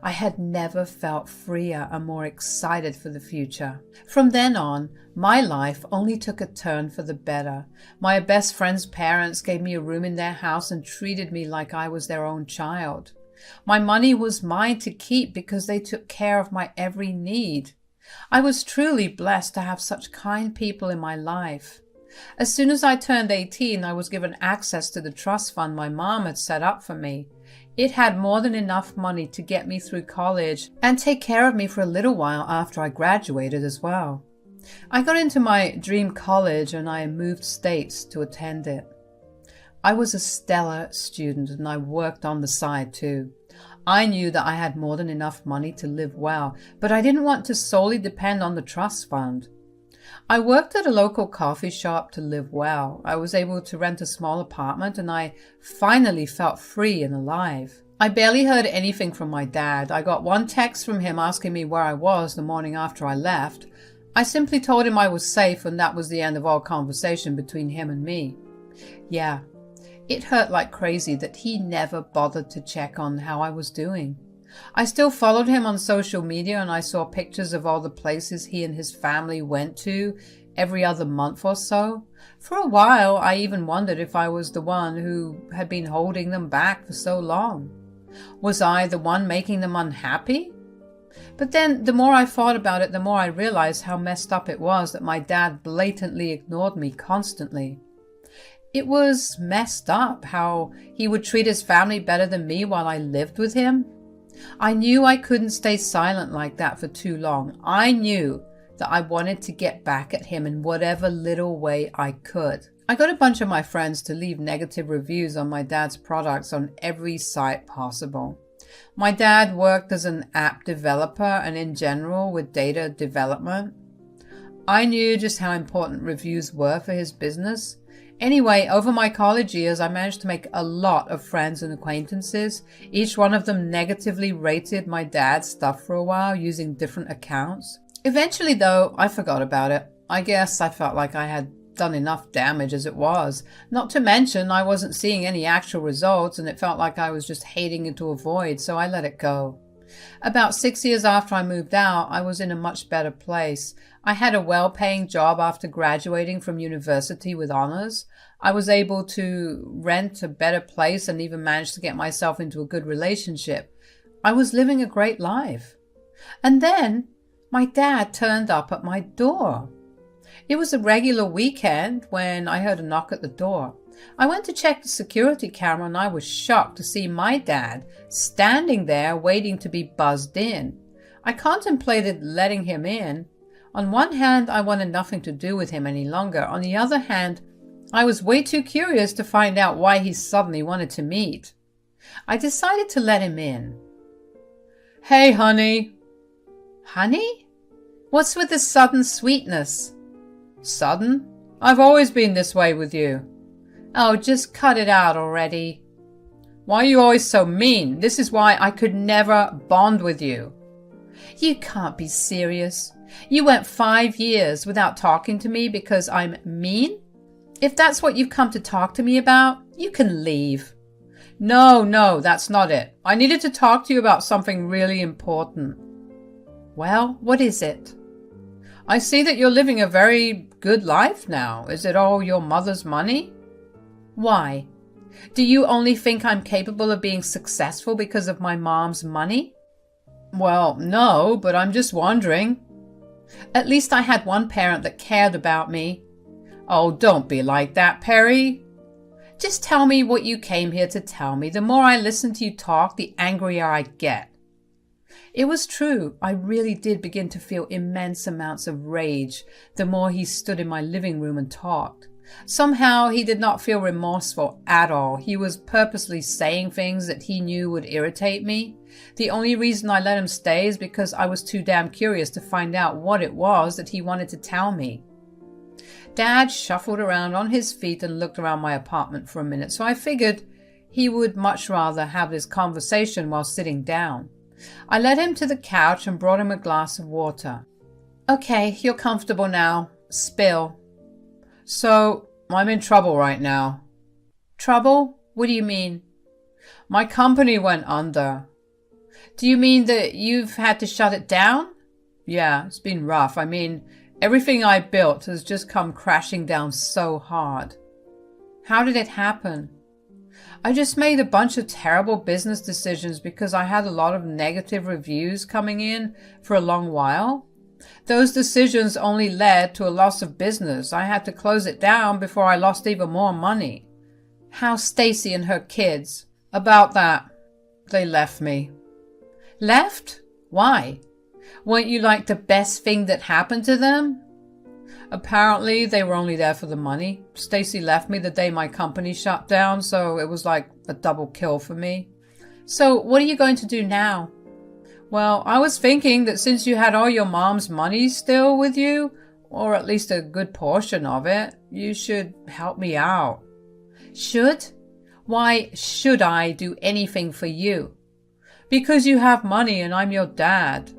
I had never felt freer and more excited for the future. From then on, my life only took a turn for the better. My best friend's parents gave me a room in their house and treated me like I was their own child. My money was mine to keep because they took care of my every need. I was truly blessed to have such kind people in my life. As soon as I turned 18, I was given access to the trust fund my mom had set up for me. It had more than enough money to get me through college and take care of me for a little while after I graduated as well. I got into my dream college and I moved states to attend it. I was a stellar student and I worked on the side too. I knew that I had more than enough money to live well, but I didn't want to solely depend on the trust fund. I worked at a local coffee shop to live well. I was able to rent a small apartment and I finally felt free and alive. I barely heard anything from my dad. I got one text from him asking me where I was the morning after I left. I simply told him I was safe and that was the end of all conversation between him and me. Yeah, it hurt like crazy that he never bothered to check on how I was doing. I still followed him on social media and I saw pictures of all the places he and his family went to every other month or so. For a while, I even wondered if I was the one who had been holding them back for so long. Was I the one making them unhappy? But then, the more I thought about it, the more I realized how messed up it was that my dad blatantly ignored me constantly. It was messed up how he would treat his family better than me while I lived with him. I knew I couldn't stay silent like that for too long. I knew that I wanted to get back at him in whatever little way I could. I got a bunch of my friends to leave negative reviews on my dad's products on every site possible. My dad worked as an app developer and in general with data development. I knew just how important reviews were for his business. Anyway, over my college years, I managed to make a lot of friends and acquaintances. Each one of them negatively rated my dad's stuff for a while using different accounts. Eventually, though, I forgot about it. I guess I felt like I had done enough damage as it was. Not to mention, I wasn't seeing any actual results and it felt like I was just hating into a void, so I let it go. About 6 years after I moved out, I was in a much better place. I had a well-paying job after graduating from university with honors. I was able to rent a better place and even managed to get myself into a good relationship. I was living a great life. And then my dad turned up at my door. It was a regular weekend when I heard a knock at the door. I went to check the security camera and I was shocked to see my dad standing there waiting to be buzzed in. I contemplated letting him in. On one hand, I wanted nothing to do with him any longer. On the other hand, I was way too curious to find out why he suddenly wanted to meet. I decided to let him in. "Hey, honey." "Honey? What's with this sudden sweetness?" "Sudden? I've always been this way with you." "Oh, just cut it out already." "Why are you always so mean? This is why I could never bond with you." "You can't be serious. You went 5 years without talking to me because I'm mean? If that's what you've come to talk to me about, you can leave." No, that's not it. I needed to talk to you about something really important." "Well, what is it?" "I see that you're living a very good life now. Is it all your mother's money?" "Why? Do you only think I'm capable of being successful because of my mom's money?" "Well, no, but I'm just wondering." "At least I had one parent that cared about me." "Oh, don't be like that, Perry." "Just tell me what you came here to tell me. The more I listen to you talk, the angrier I get." It was true. I really did begin to feel immense amounts of rage the more he stood in my living room and talked. Somehow he did not feel remorseful at all. He was purposely saying things that he knew would irritate me. The only reason I let him stay is because I was too damn curious to find out what it was that he wanted to tell me. Dad shuffled around on his feet and looked around my apartment for a minute, so I figured he would much rather have this conversation while sitting down. I led him to the couch and brought him a glass of water. "Okay, you're comfortable now. Spill." "So, I'm in trouble right now." "Trouble? What do you mean?" "My company went under." "Do you mean that you've had to shut it down?" "Yeah, it's been rough. I mean, everything I built has just come crashing down so hard." "How did it happen?" "I just made a bunch of terrible business decisions because I had a lot of negative reviews coming in for a long while. Those decisions only led to a loss of business. I had to close it down before I lost even more money." "How's Stacy and her kids?" "About that. They left me." "Left? Why? Weren't you like the best thing that happened to them?" "Apparently they were only there for the money. Stacy left me the day my company shut down, so it was like a double kill for me." "So what are you going to do now?" "Well, I was thinking that since you had all your mom's money still with you, or at least a good portion of it, you should help me out." "Should? Why should I do anything for you?" "Because you have money and I'm your dad."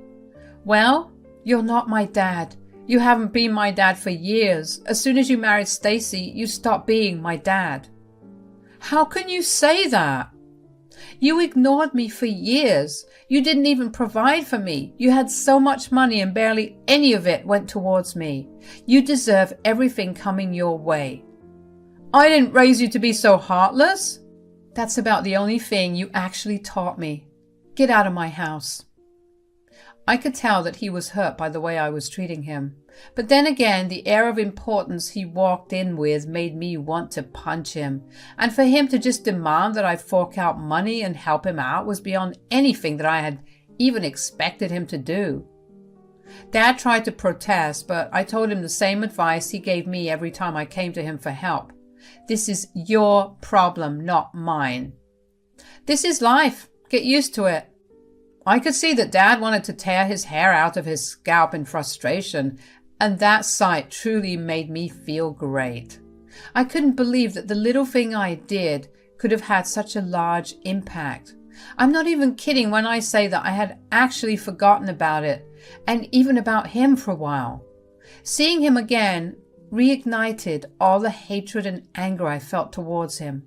"Well, you're not my dad. You haven't been my dad for years. As soon as you married Stacy, you stopped being my dad." "How can you say that?" "You ignored me for years. You didn't even provide for me. You had so much money and barely any of it went towards me. You deserve everything coming your way." "I didn't raise you to be so heartless." "That's about the only thing you actually taught me. Get out of my house." I could tell that he was hurt by the way I was treating him. But then again, the air of importance he walked in with made me want to punch him. And for him to just demand that I fork out money and help him out was beyond anything that I had even expected him to do. Dad tried to protest, but I told him the same advice he gave me every time I came to him for help. This is your problem, not mine. This is life. Get used to it. I could see that Dad wanted to tear his hair out of his scalp in frustration, and that sight truly made me feel great. I couldn't believe that the little thing I did could have had such a large impact. I'm not even kidding when I say that I had actually forgotten about it, and even about him for a while. Seeing him again reignited all the hatred and anger I felt towards him.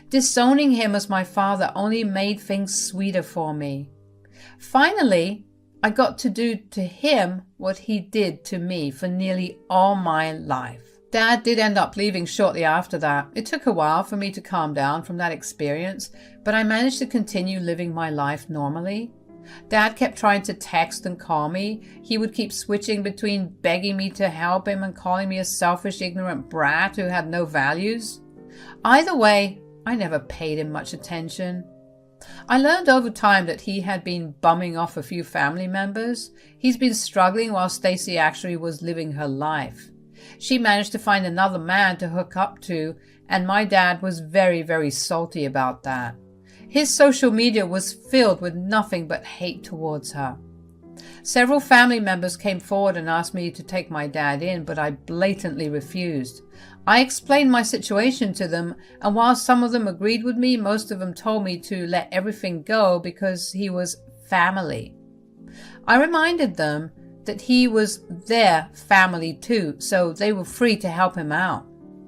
Disowning him as my father only made things sweeter for me. Finally, I got to do to him what he did to me for nearly all my life. Dad did end up leaving shortly after that. It took a while for me to calm down from that experience, but I managed to continue living my life normally. Dad kept trying to text and call me. He would keep switching between begging me to help him and calling me a selfish, ignorant brat who had no values. Either way, I never paid him much attention. I learned over time that he had been bumming off a few family members. He's been struggling while Stacy actually was living her life. She managed to find another man to hook up to, and my dad was very, very salty about that. His social media was filled with nothing but hate towards her. Several family members came forward and asked me to take my dad in, but I blatantly refused. I explained my situation to them, and while some of them agreed with me, most of them told me to let everything go because he was family. I reminded them that he was their family too, so they were free to help him out.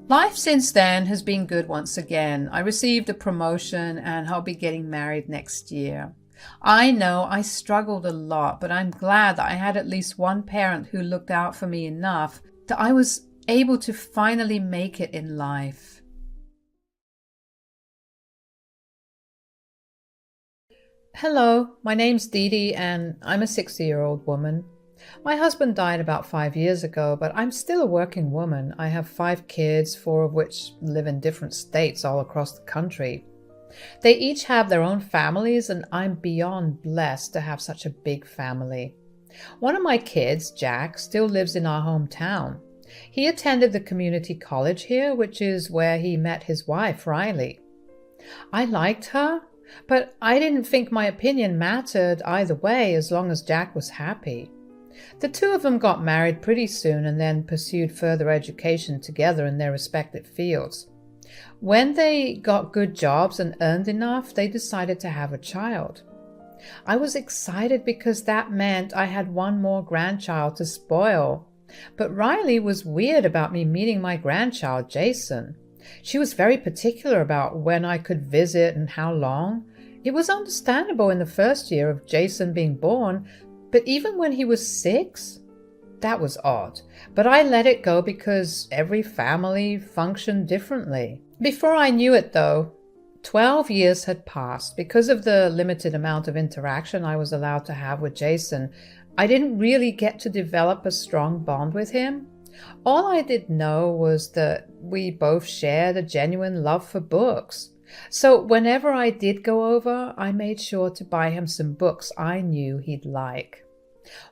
Life since then has been good once again. I received a promotion and I'll be getting married next year. I know I struggled a lot, but I'm glad that I had at least one parent who looked out for me enough that I was able to finally make it in life. Hello, my name's Dee Dee and I'm a 60-year-old woman. My husband died about 5 years ago, but I'm still a working woman. I have 5 kids, 4 of which live in different states all across the country. They each have their own families, and I'm beyond blessed to have such a big family. One of my kids, Jack, still lives in our hometown. He attended the community college here, which is where he met his wife, Riley. I liked her, but I didn't think my opinion mattered either way as long as Jack was happy. The two of them got married pretty soon and then pursued further education together in their respective fields. When they got good jobs and earned enough, they decided to have a child. I was excited because that meant I had one more grandchild to spoil. But Riley was weird about me meeting my grandchild, Jason. She was very particular about when I could visit and how long. It was understandable in the first year of Jason being born, but even when he was 6, that was odd. But I let it go because every family functioned differently. Before I knew it, though, 12 years had passed. Because of the limited amount of interaction I was allowed to have with Jason, I didn't really get to develop a strong bond with him. All I did know was that we both shared a genuine love for books. So whenever I did go over, I made sure to buy him some books I knew he'd like.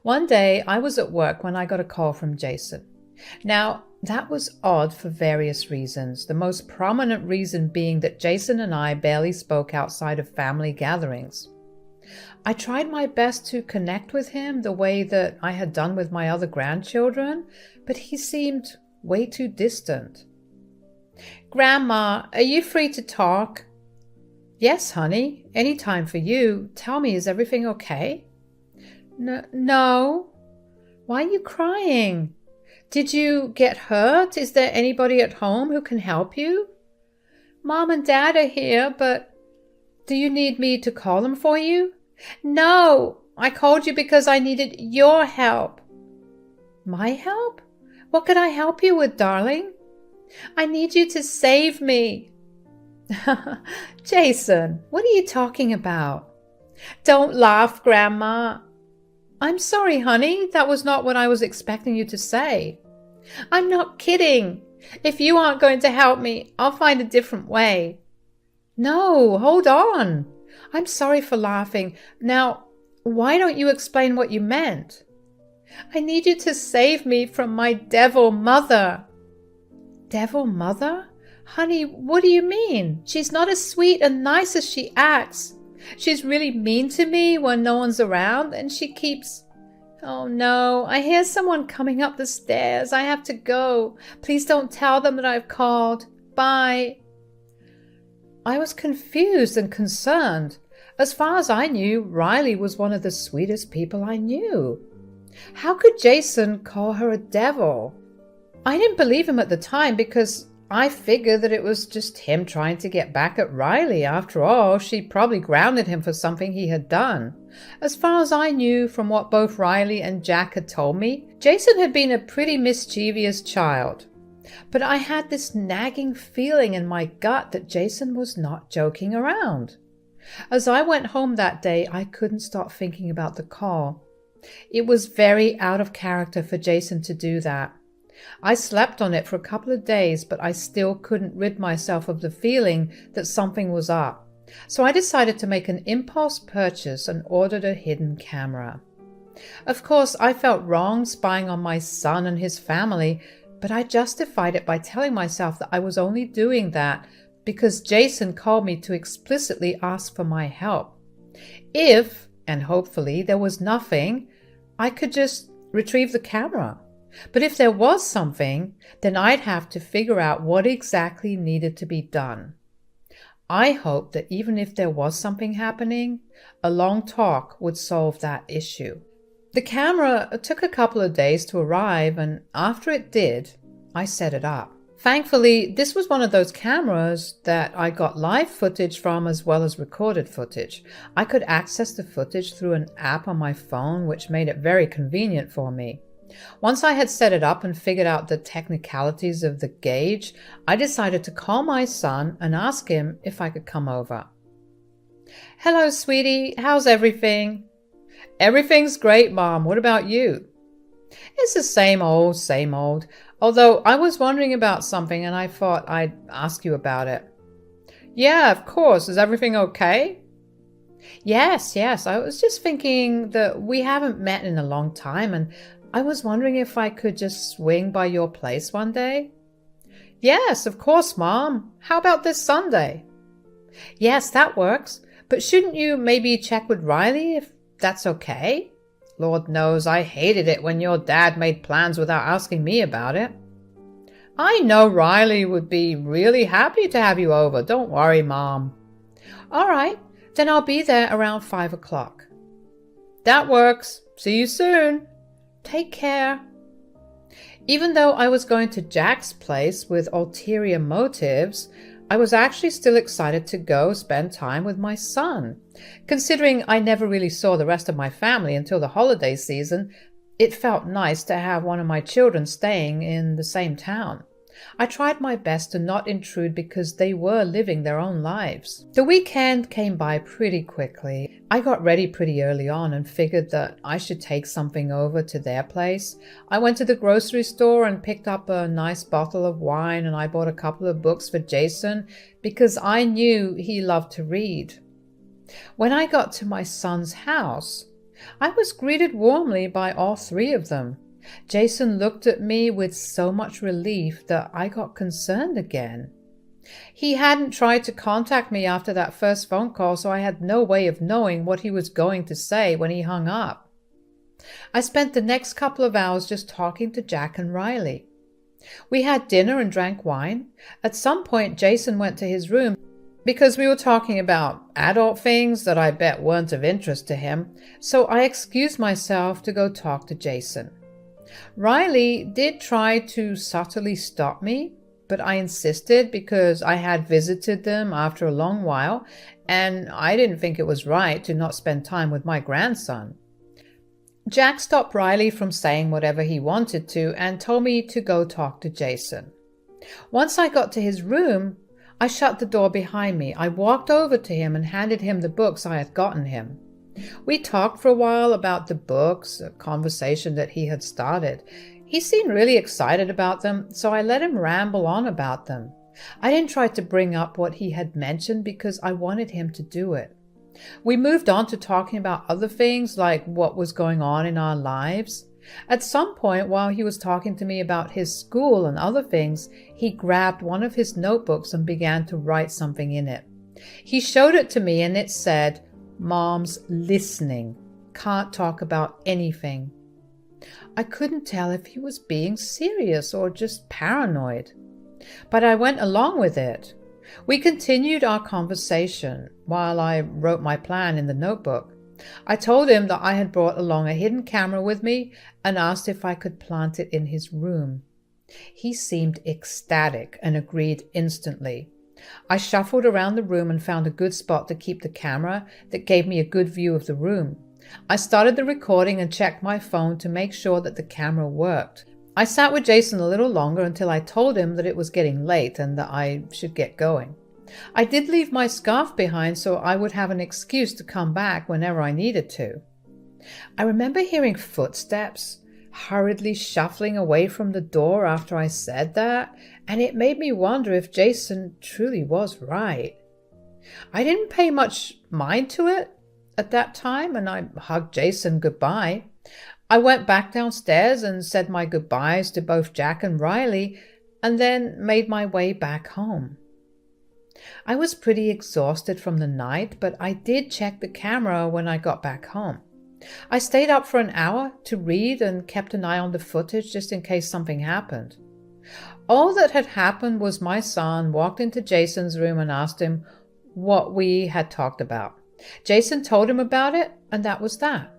One day, I was at work when I got a call from Jason. Now, that was odd for various reasons, the most prominent reason being that Jason and I barely spoke outside of family gatherings. I tried my best to connect with him the way that I had done with my other grandchildren, but he seemed way too distant. "Grandma, are you free to talk?" "Yes, honey. Any time for you. Tell me, is everything okay?" No. Why are you crying? Did you get hurt? Is there anybody at home who can help you?" "Mom and Dad are here, but do you need me to call them for you?" "No, I called you because I needed your help." "My help? What could I help you with, darling?" "I need you to save me." "Jason, what are you talking about?" "Don't laugh, Grandma." "I'm sorry, honey. That was not what I was expecting you to say." "I'm not kidding. If you aren't going to help me, I'll find a different way." "No, hold on. I'm sorry for laughing. Now, why don't you explain what you meant?" "I need you to save me from my devil mother." "Devil mother? Honey, what do you mean? She's not as sweet and nice as she acts. She's really mean to me when no one's around, and she keeps... Oh no, I hear someone coming up the stairs. I have to go. Please don't tell them that I've called. Bye. I was confused and concerned. As far as I knew, Riley was one of the sweetest people I knew. How could Jason call her a devil? I didn't believe him at the time because I figured that it was just him trying to get back at Riley. After all, she probably grounded him for something he had done. As far as I knew from what both Riley and Jack had told me, Jason had been a pretty mischievous child. But I had this nagging feeling in my gut that Jason was not joking around. As I went home that day, I couldn't stop thinking about the call. It was very out of character for Jason to do that. I slept on it for a couple of days, but I still couldn't rid myself of the feeling that something was up. So I decided to make an impulse purchase and ordered a hidden camera. Of course, I felt wrong spying on my son and his family, but I justified it by telling myself that I was only doing that because Jason called me to explicitly ask for my help. If, and hopefully, there was nothing, I could just retrieve the camera. But if there was something, then I'd have to figure out what exactly needed to be done. I hoped that even if there was something happening, a long talk would solve that issue. The camera took a couple of days to arrive, and after it did, I set it up. Thankfully, this was one of those cameras that I got live footage from as well as recorded footage. I could access the footage through an app on my phone, which made it very convenient for me. Once I had set it up and figured out the technicalities of the gauge, I decided to call my son and ask him if I could come over. Hello, sweetie. How's everything? Everything's great, Mom. What about you? It's the same old, same old. Although I was wondering about something and I thought I'd ask you about it. Yeah, of course. Is everything okay? Yes. I was just thinking that we haven't met in a long time, and I was wondering if I could just swing by your place one day. Yes, of course, Mom. How about this Sunday? Yes, that works. But shouldn't you maybe check with Riley if that's okay? Lord knows I hated it when your dad made plans without asking me about it. I know Riley would be really happy to have you over. Don't worry, Mom. All right, then I'll be there around 5 o'clock. That works. See you soon. Take care. Even though I was going to Jack's place with ulterior motives, I was actually still excited to go spend time with my son. Considering I never really saw the rest of my family until the holiday season, it felt nice to have one of my children staying in the same town. I tried my best to not intrude because they were living their own lives. The weekend came by pretty quickly. I got ready pretty early on and figured that I should take something over to their place. I went to the grocery store and picked up a nice bottle of wine, and I bought a couple of books for Jason because I knew he loved to read. When I got to my son's house, I was greeted warmly by all three of them. Jason looked at me with so much relief that I got concerned again. He hadn't tried to contact me after that first phone call, so I had no way of knowing what he was going to say when he hung up. I spent the next couple of hours just talking to Jack and Riley. We had dinner and drank wine. At some point, Jason went to his room because we were talking about adult things that I bet weren't of interest to him, so I excused myself to go talk to Jason. Riley did try to subtly stop me, but I insisted because I had visited them after a long while, and I didn't think it was right to not spend time with my grandson. Jack stopped Riley from saying whatever he wanted to and told me to go talk to Jason. Once I got to his room, I shut the door behind me. I walked over to him and handed him the books I had gotten him. We talked for a while about the books, a conversation that he had started. He seemed really excited about them, so I let him ramble on about them. I didn't try to bring up what he had mentioned because I wanted him to do it. We moved on to talking about other things like what was going on in our lives. At some point, while he was talking to me about his school and other things, he grabbed one of his notebooks and began to write something in it. He showed it to me and it said, "Mom's listening. Can't talk about anything." I couldn't tell if he was being serious or just paranoid, but I went along with it. We continued our conversation while I wrote my plan in the notebook. I told him that I had brought along a hidden camera with me and asked if I could plant it in his room. He seemed ecstatic and agreed instantly. I shuffled around the room and found a good spot to keep the camera that gave me a good view of the room. I started the recording and checked my phone to make sure that the camera worked. I sat with Jason a little longer until I told him that it was getting late and that I should get going. I did leave my scarf behind so I would have an excuse to come back whenever I needed to. I remember hearing footsteps hurriedly shuffling away from the door after I said that, and it made me wonder if Jason truly was right. I didn't pay much mind to it at that time, and I hugged Jason goodbye. I went back downstairs and said my goodbyes to both Jack and Riley, and then made my way back home. I was pretty exhausted from the night, but I did check the camera when I got back home. I stayed up for an hour to read and kept an eye on the footage just in case something happened. All that had happened was my son walked into Jason's room and asked him what we had talked about. Jason told him about it, and that was that.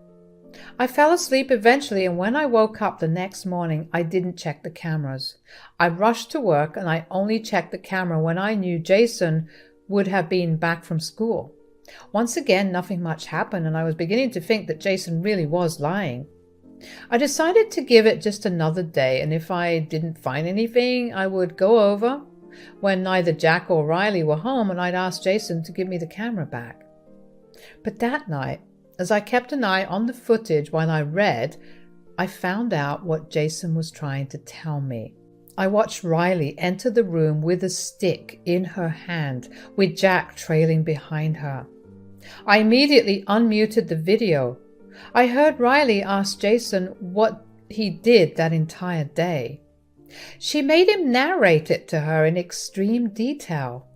I fell asleep eventually, and when I woke up the next morning, I didn't check the cameras. I rushed to work, and I only checked the camera when I knew Jason would have been back from school. Once again, nothing much happened, and I was beginning to think that Jason really was lying. I decided to give it just another day, and if I didn't find anything, I would go over when neither Jack or Riley were home, and I'd ask Jason to give me the camera back. But that night, as I kept an eye on the footage while I read, I found out what Jason was trying to tell me. I watched Riley enter the room with a stick in her hand, with Jack trailing behind her. I immediately unmuted the video. I heard Riley ask Jason what he did that entire day. She made him narrate it to her in extreme detail.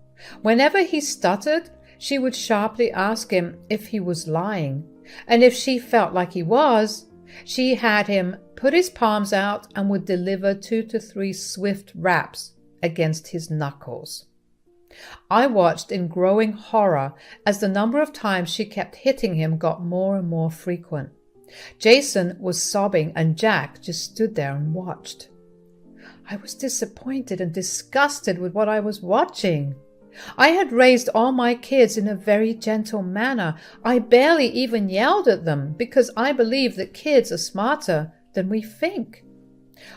Whenever he stuttered, she would sharply ask him if he was lying, and if she felt like he was, she had him put his palms out and would deliver 2 to 3 swift raps against his knuckles. I watched in growing horror as the number of times she kept hitting him got more and more frequent. Jason was sobbing, and Jack just stood there and watched. I was disappointed and disgusted with what I was watching. I had raised all my kids in a very gentle manner. I barely even yelled at them because I believe that kids are smarter than we think.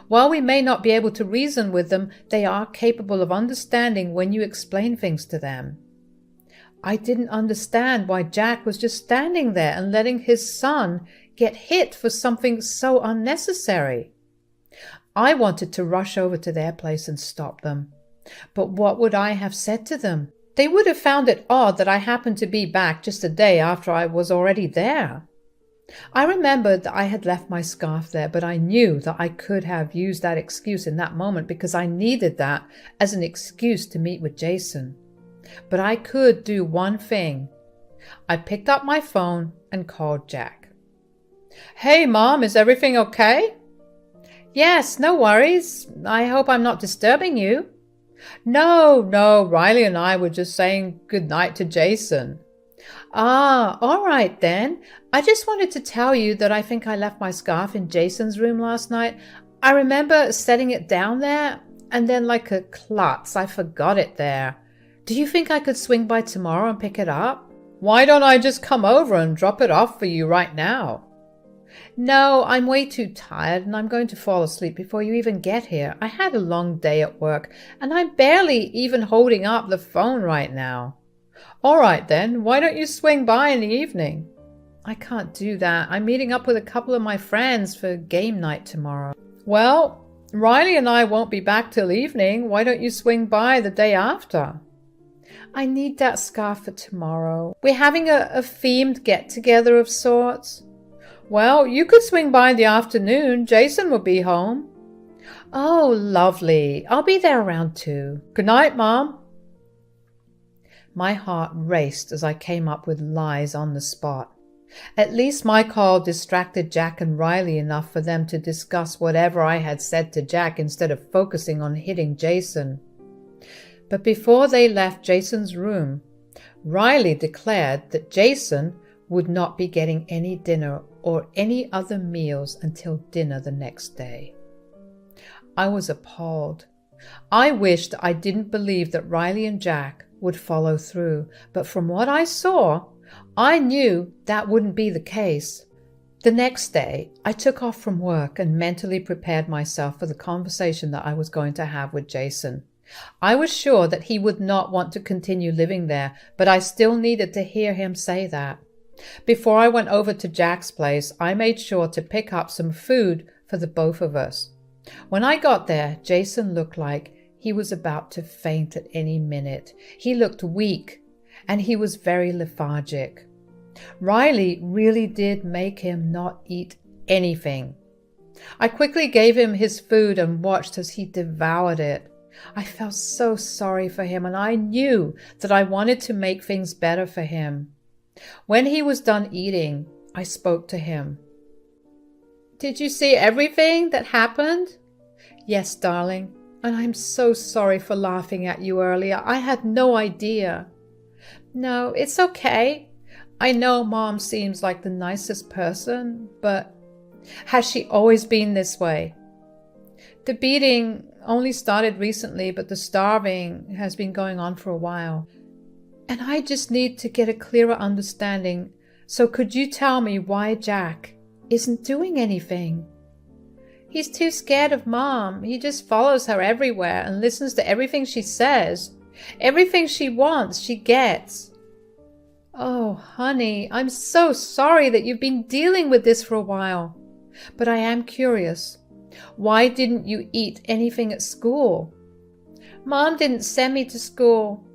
While we may not be able to reason with them, they are capable of understanding when you explain things to them. I didn't understand why Jack was just standing there and letting his son get hit for something so unnecessary. I wanted to rush over to their place and stop them. But what would I have said to them? They would have found it odd that I happened to be back just a day after I was already there. I remembered that I had left my scarf there, but I knew that I could have used that excuse in that moment because I needed that as an excuse to meet with Jason. But I could do one thing. I picked up my phone and called Jack. "Hey, Mom, is everything okay?" "Yes, no worries. I hope I'm not disturbing you." No, Riley and I were just saying goodnight to Jason." "Ah, all right then. I just wanted to tell you that I think I left my scarf in Jason's room last night. I remember setting it down there, and then like a klutz, I forgot it there. Do you think I could swing by tomorrow and pick it up?" "Why don't I just come over and drop it off for you right now?" "No, I'm way too tired and I'm going to fall asleep before you even get here. I had a long day at work and I'm barely even holding up the phone right now." "All right then, why don't you swing by in the evening?" "I can't do that. I'm meeting up with a couple of my friends for game night tomorrow." "Well, Riley and I won't be back till evening. Why don't you swing by the day after?" "I need that scarf for tomorrow. We're having a themed get-together of sorts." Well, you could swing by in the afternoon. Jason will be home. Oh, lovely. I'll be there around 2. Good night, Mom. My heart raced as I came up with lies on the spot. At least my call distracted Jack and Riley enough for them to discuss whatever I had said to Jack instead of focusing on hitting Jason. But before they left Jason's room, Riley declared that Jason would not be getting any dinner or any other meals until dinner the next day. I was appalled. I wished I didn't believe that Riley and Jack would follow through, but from what I saw, I knew that wouldn't be the case. The next day, I took off from work and mentally prepared myself for the conversation that I was going to have with Jason. I was sure that he would not want to continue living there, but I still needed to hear him say that. Before I went over to Jack's place, I made sure to pick up some food for the both of us. When I got there, Jason looked like he was about to faint at any minute. He looked weak, and he was very lethargic. Riley really did make him not eat anything. I quickly gave him his food and watched as he devoured it. I felt so sorry for him, and I knew that I wanted to make things better for him. When he was done eating, I spoke to him. "Did you see everything that happened?" "Yes, darling, and I'm so sorry for laughing at you earlier. I had no idea." "No, it's okay. I know Mom seems like the nicest person, but has she always been this way?" "The beating only started recently, but the starving has been going on for a while. And I just need to get a clearer understanding. So could you tell me why Jack isn't doing anything?" "He's too scared of Mom. He just follows her everywhere and listens to everything she says. Everything she wants, she gets." "Oh, honey, I'm so sorry that you've been dealing with this for a while. But I am curious. Why didn't you eat anything at school?" "Mom didn't send me to school.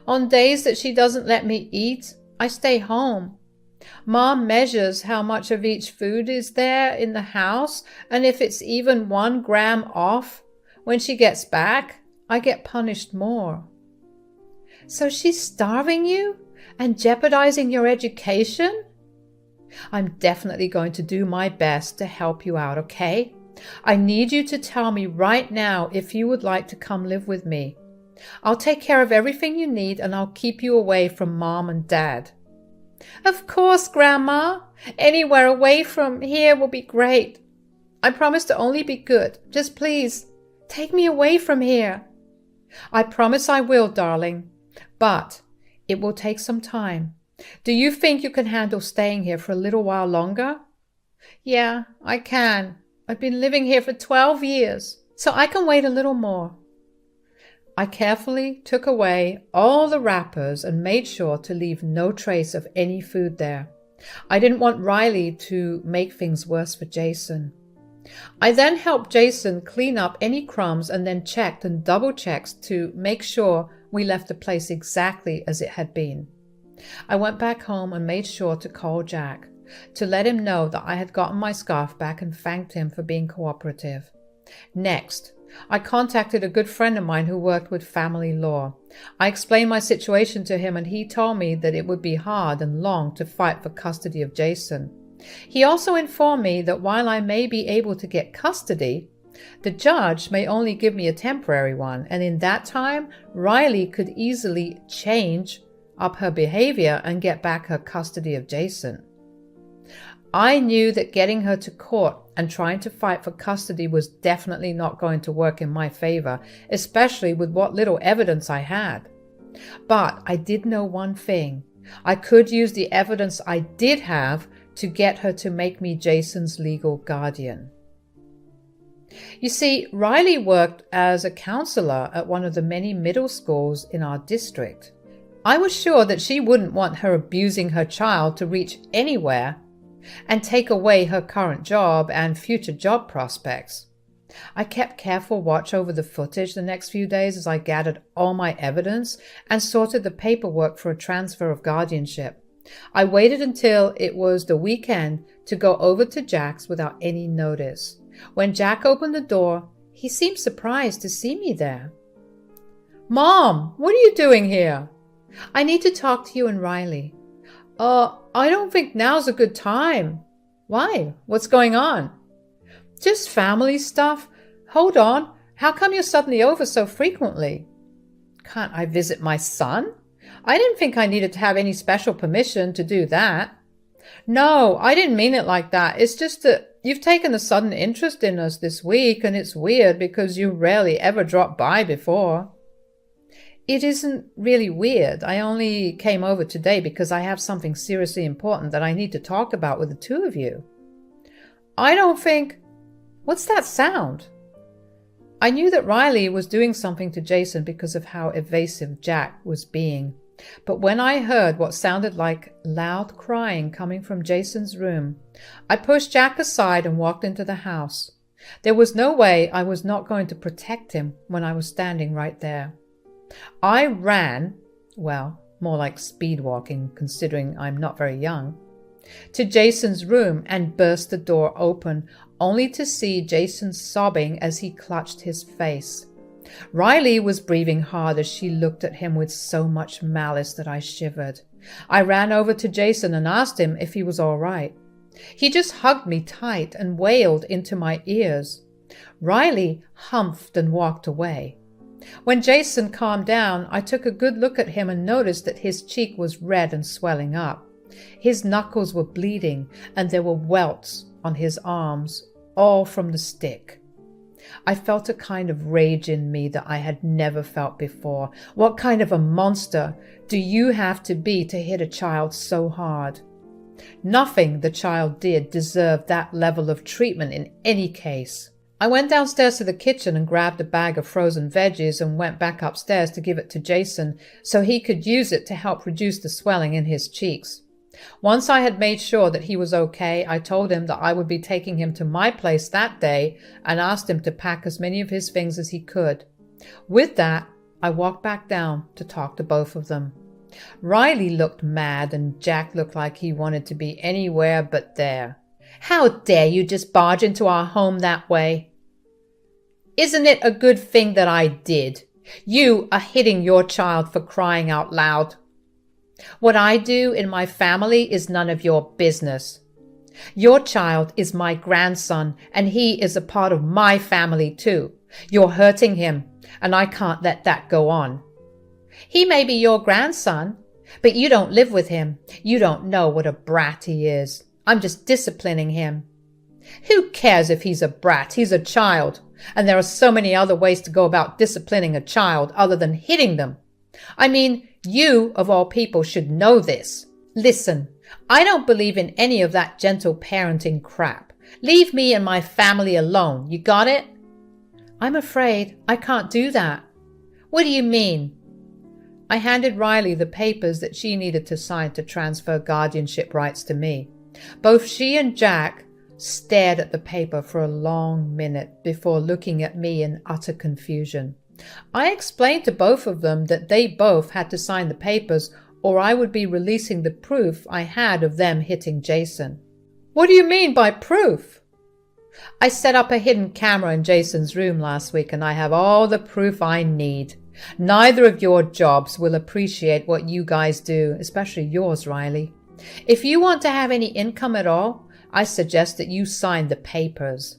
On days that she doesn't let me eat, I stay home. Mom measures how much of each food is there in the house, and if it's even 1 gram off, when she gets back, I get punished more." "So she's starving you and jeopardizing your education?" "I'm definitely going to do my best to help you out, okay? I need you to tell me right now if you would like to come live with me. I'll take care of everything you need, and I'll keep you away from Mom and Dad." "Of course, Grandma. Anywhere away from here will be great. I promise to only be good. Just please, take me away from here." "I promise I will, darling. But it will take some time. Do you think you can handle staying here for a little while longer?" "Yeah, I can. I've been living here for 12 years, so I can wait a little more." I carefully took away all the wrappers and made sure to leave no trace of any food there. I didn't want Riley to make things worse for Jason. I then helped Jason clean up any crumbs and then checked and double-checked to make sure we left the place exactly as it had been. I went back home and made sure to call Jack to let him know that I had gotten my scarf back and thanked him for being cooperative. Next, I contacted a good friend of mine who worked with family law. I explained my situation to him, and he told me that it would be hard and long to fight for custody of Jason. He also informed me that while I may be able to get custody, the judge may only give me a temporary one, and in that time, Riley could easily change up her behavior and get back her custody of Jason. I knew that getting her to court and trying to fight for custody was definitely not going to work in my favor, especially with what little evidence I had. But I did know one thing. I could use the evidence I did have to get her to make me Jason's legal guardian. You see, Riley worked as a counselor at one of the many middle schools in our district. I was sure that she wouldn't want her abusing her child to reach anywhere and take away her current job and future job prospects. I kept careful watch over the footage the next few days as I gathered all my evidence and sorted the paperwork for a transfer of guardianship. I waited until it was the weekend to go over to Jack's without any notice. When Jack opened the door, he seemed surprised to see me there. "Mom, what are you doing here?" "I need to talk to you and Riley." I don't think now's a good time." "Why? What's going on?" "Just family stuff. Hold on. How come you're suddenly over so frequently?" "Can't I visit my son? I didn't think I needed to have any special permission to do that." "No, I didn't mean it like that. It's just that you've taken a sudden interest in us this week, and it's weird because you rarely ever dropped by before." "It isn't really weird. I only came over today because I have something seriously important that I need to talk about with the two of you." "I don't think—" "What's that sound?" I knew that Riley was doing something to Jason because of how evasive Jack was being. But when I heard what sounded like loud crying coming from Jason's room, I pushed Jack aside and walked into the house. There was no way I was not going to protect him when I was standing right there. I ran, well, more like speed walking, considering I'm not very young, to Jason's room and burst the door open, only to see Jason sobbing as he clutched his face. Riley was breathing hard as she looked at him with so much malice that I shivered. I ran over to Jason and asked him if he was all right. He just hugged me tight and wailed into my ears. Riley humphed and walked away. When Jason calmed down, I took a good look at him and noticed that his cheek was red and swelling up. His knuckles were bleeding, and there were welts on his arms, all from the stick. I felt a kind of rage in me that I had never felt before. What kind of a monster do you have to be to hit a child so hard? Nothing the child did deserved that level of treatment in any case. I went downstairs to the kitchen and grabbed a bag of frozen veggies and went back upstairs to give it to Jason so he could use it to help reduce the swelling in his cheeks. Once I had made sure that he was okay, I told him that I would be taking him to my place that day and asked him to pack as many of his things as he could. With that, I walked back down to talk to both of them. Riley looked mad and Jack looked like he wanted to be anywhere but there. "How dare you just barge into our home that way?" "Isn't it a good thing that I did? You are hitting your child for crying out loud." "What I do in my family is none of your business. Your child is my grandson, and he is a part of my family too. You're hurting him, and I can't let that go on." "He may be your grandson, but you don't live with him. You don't know what a brat he is. I'm just disciplining him." "Who cares if he's a brat? He's a child, and there are so many other ways to go about disciplining a child other than hitting them. I mean, you, of all people, should know this. Listen, I don't believe in any of that gentle parenting crap. Leave me and my family alone. You got it?" "I'm afraid I can't do that." "What do you mean?" I handed Riley the papers that she needed to sign to transfer guardianship rights to me. Both she and Jack stared at the paper for a long minute before looking at me in utter confusion. I explained to both of them that they both had to sign the papers or I would be releasing the proof I had of them hitting Jason. "What do you mean by proof?" "I set up a hidden camera in Jason's room last week and I have all the proof I need. Neither of your jobs will appreciate what you guys do, especially yours, Riley. If you want to have any income at all, I suggest that you sign the papers."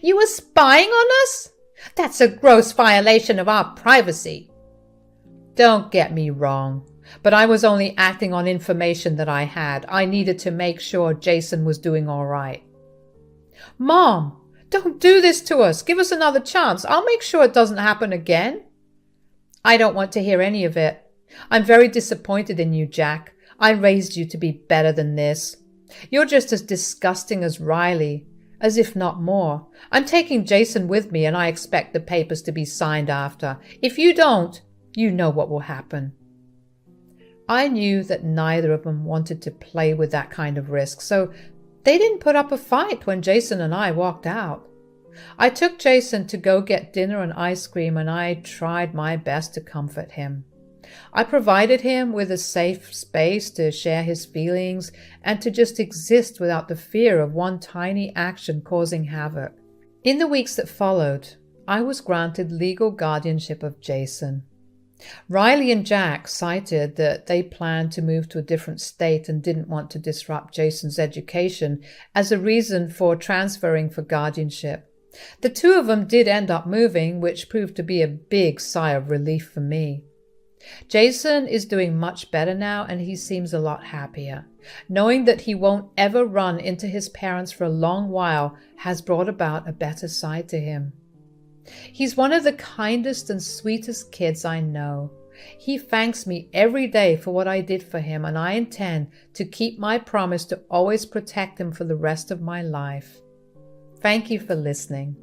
"You were spying on us? That's a gross violation of our privacy." "Don't get me wrong, but I was only acting on information that I had. I needed to make sure Jason was doing all right." "Mom, don't do this to us. Give us another chance. I'll make sure it doesn't happen again." "I don't want to hear any of it. I'm very disappointed in you, Jack. I raised you to be better than this. You're just as disgusting as Riley, as if not more. I'm taking Jason with me and I expect the papers to be signed after. If you don't, you know what will happen." I knew that neither of them wanted to play with that kind of risk, so they didn't put up a fight when Jason and I walked out. I took Jason to go get dinner and ice cream and I tried my best to comfort him. I provided him with a safe space to share his feelings and to just exist without the fear of one tiny action causing havoc. In the weeks that followed, I was granted legal guardianship of Jason. Riley and Jack cited that they planned to move to a different state and didn't want to disrupt Jason's education as a reason for transferring for guardianship. The two of them did end up moving, which proved to be a big sigh of relief for me. Jason is doing much better now and he seems a lot happier. Knowing that he won't ever run into his parents for a long while has brought about a better side to him. He's one of the kindest and sweetest kids I know. He thanks me every day for what I did for him, and I intend to keep my promise to always protect him for the rest of my life. Thank you for listening.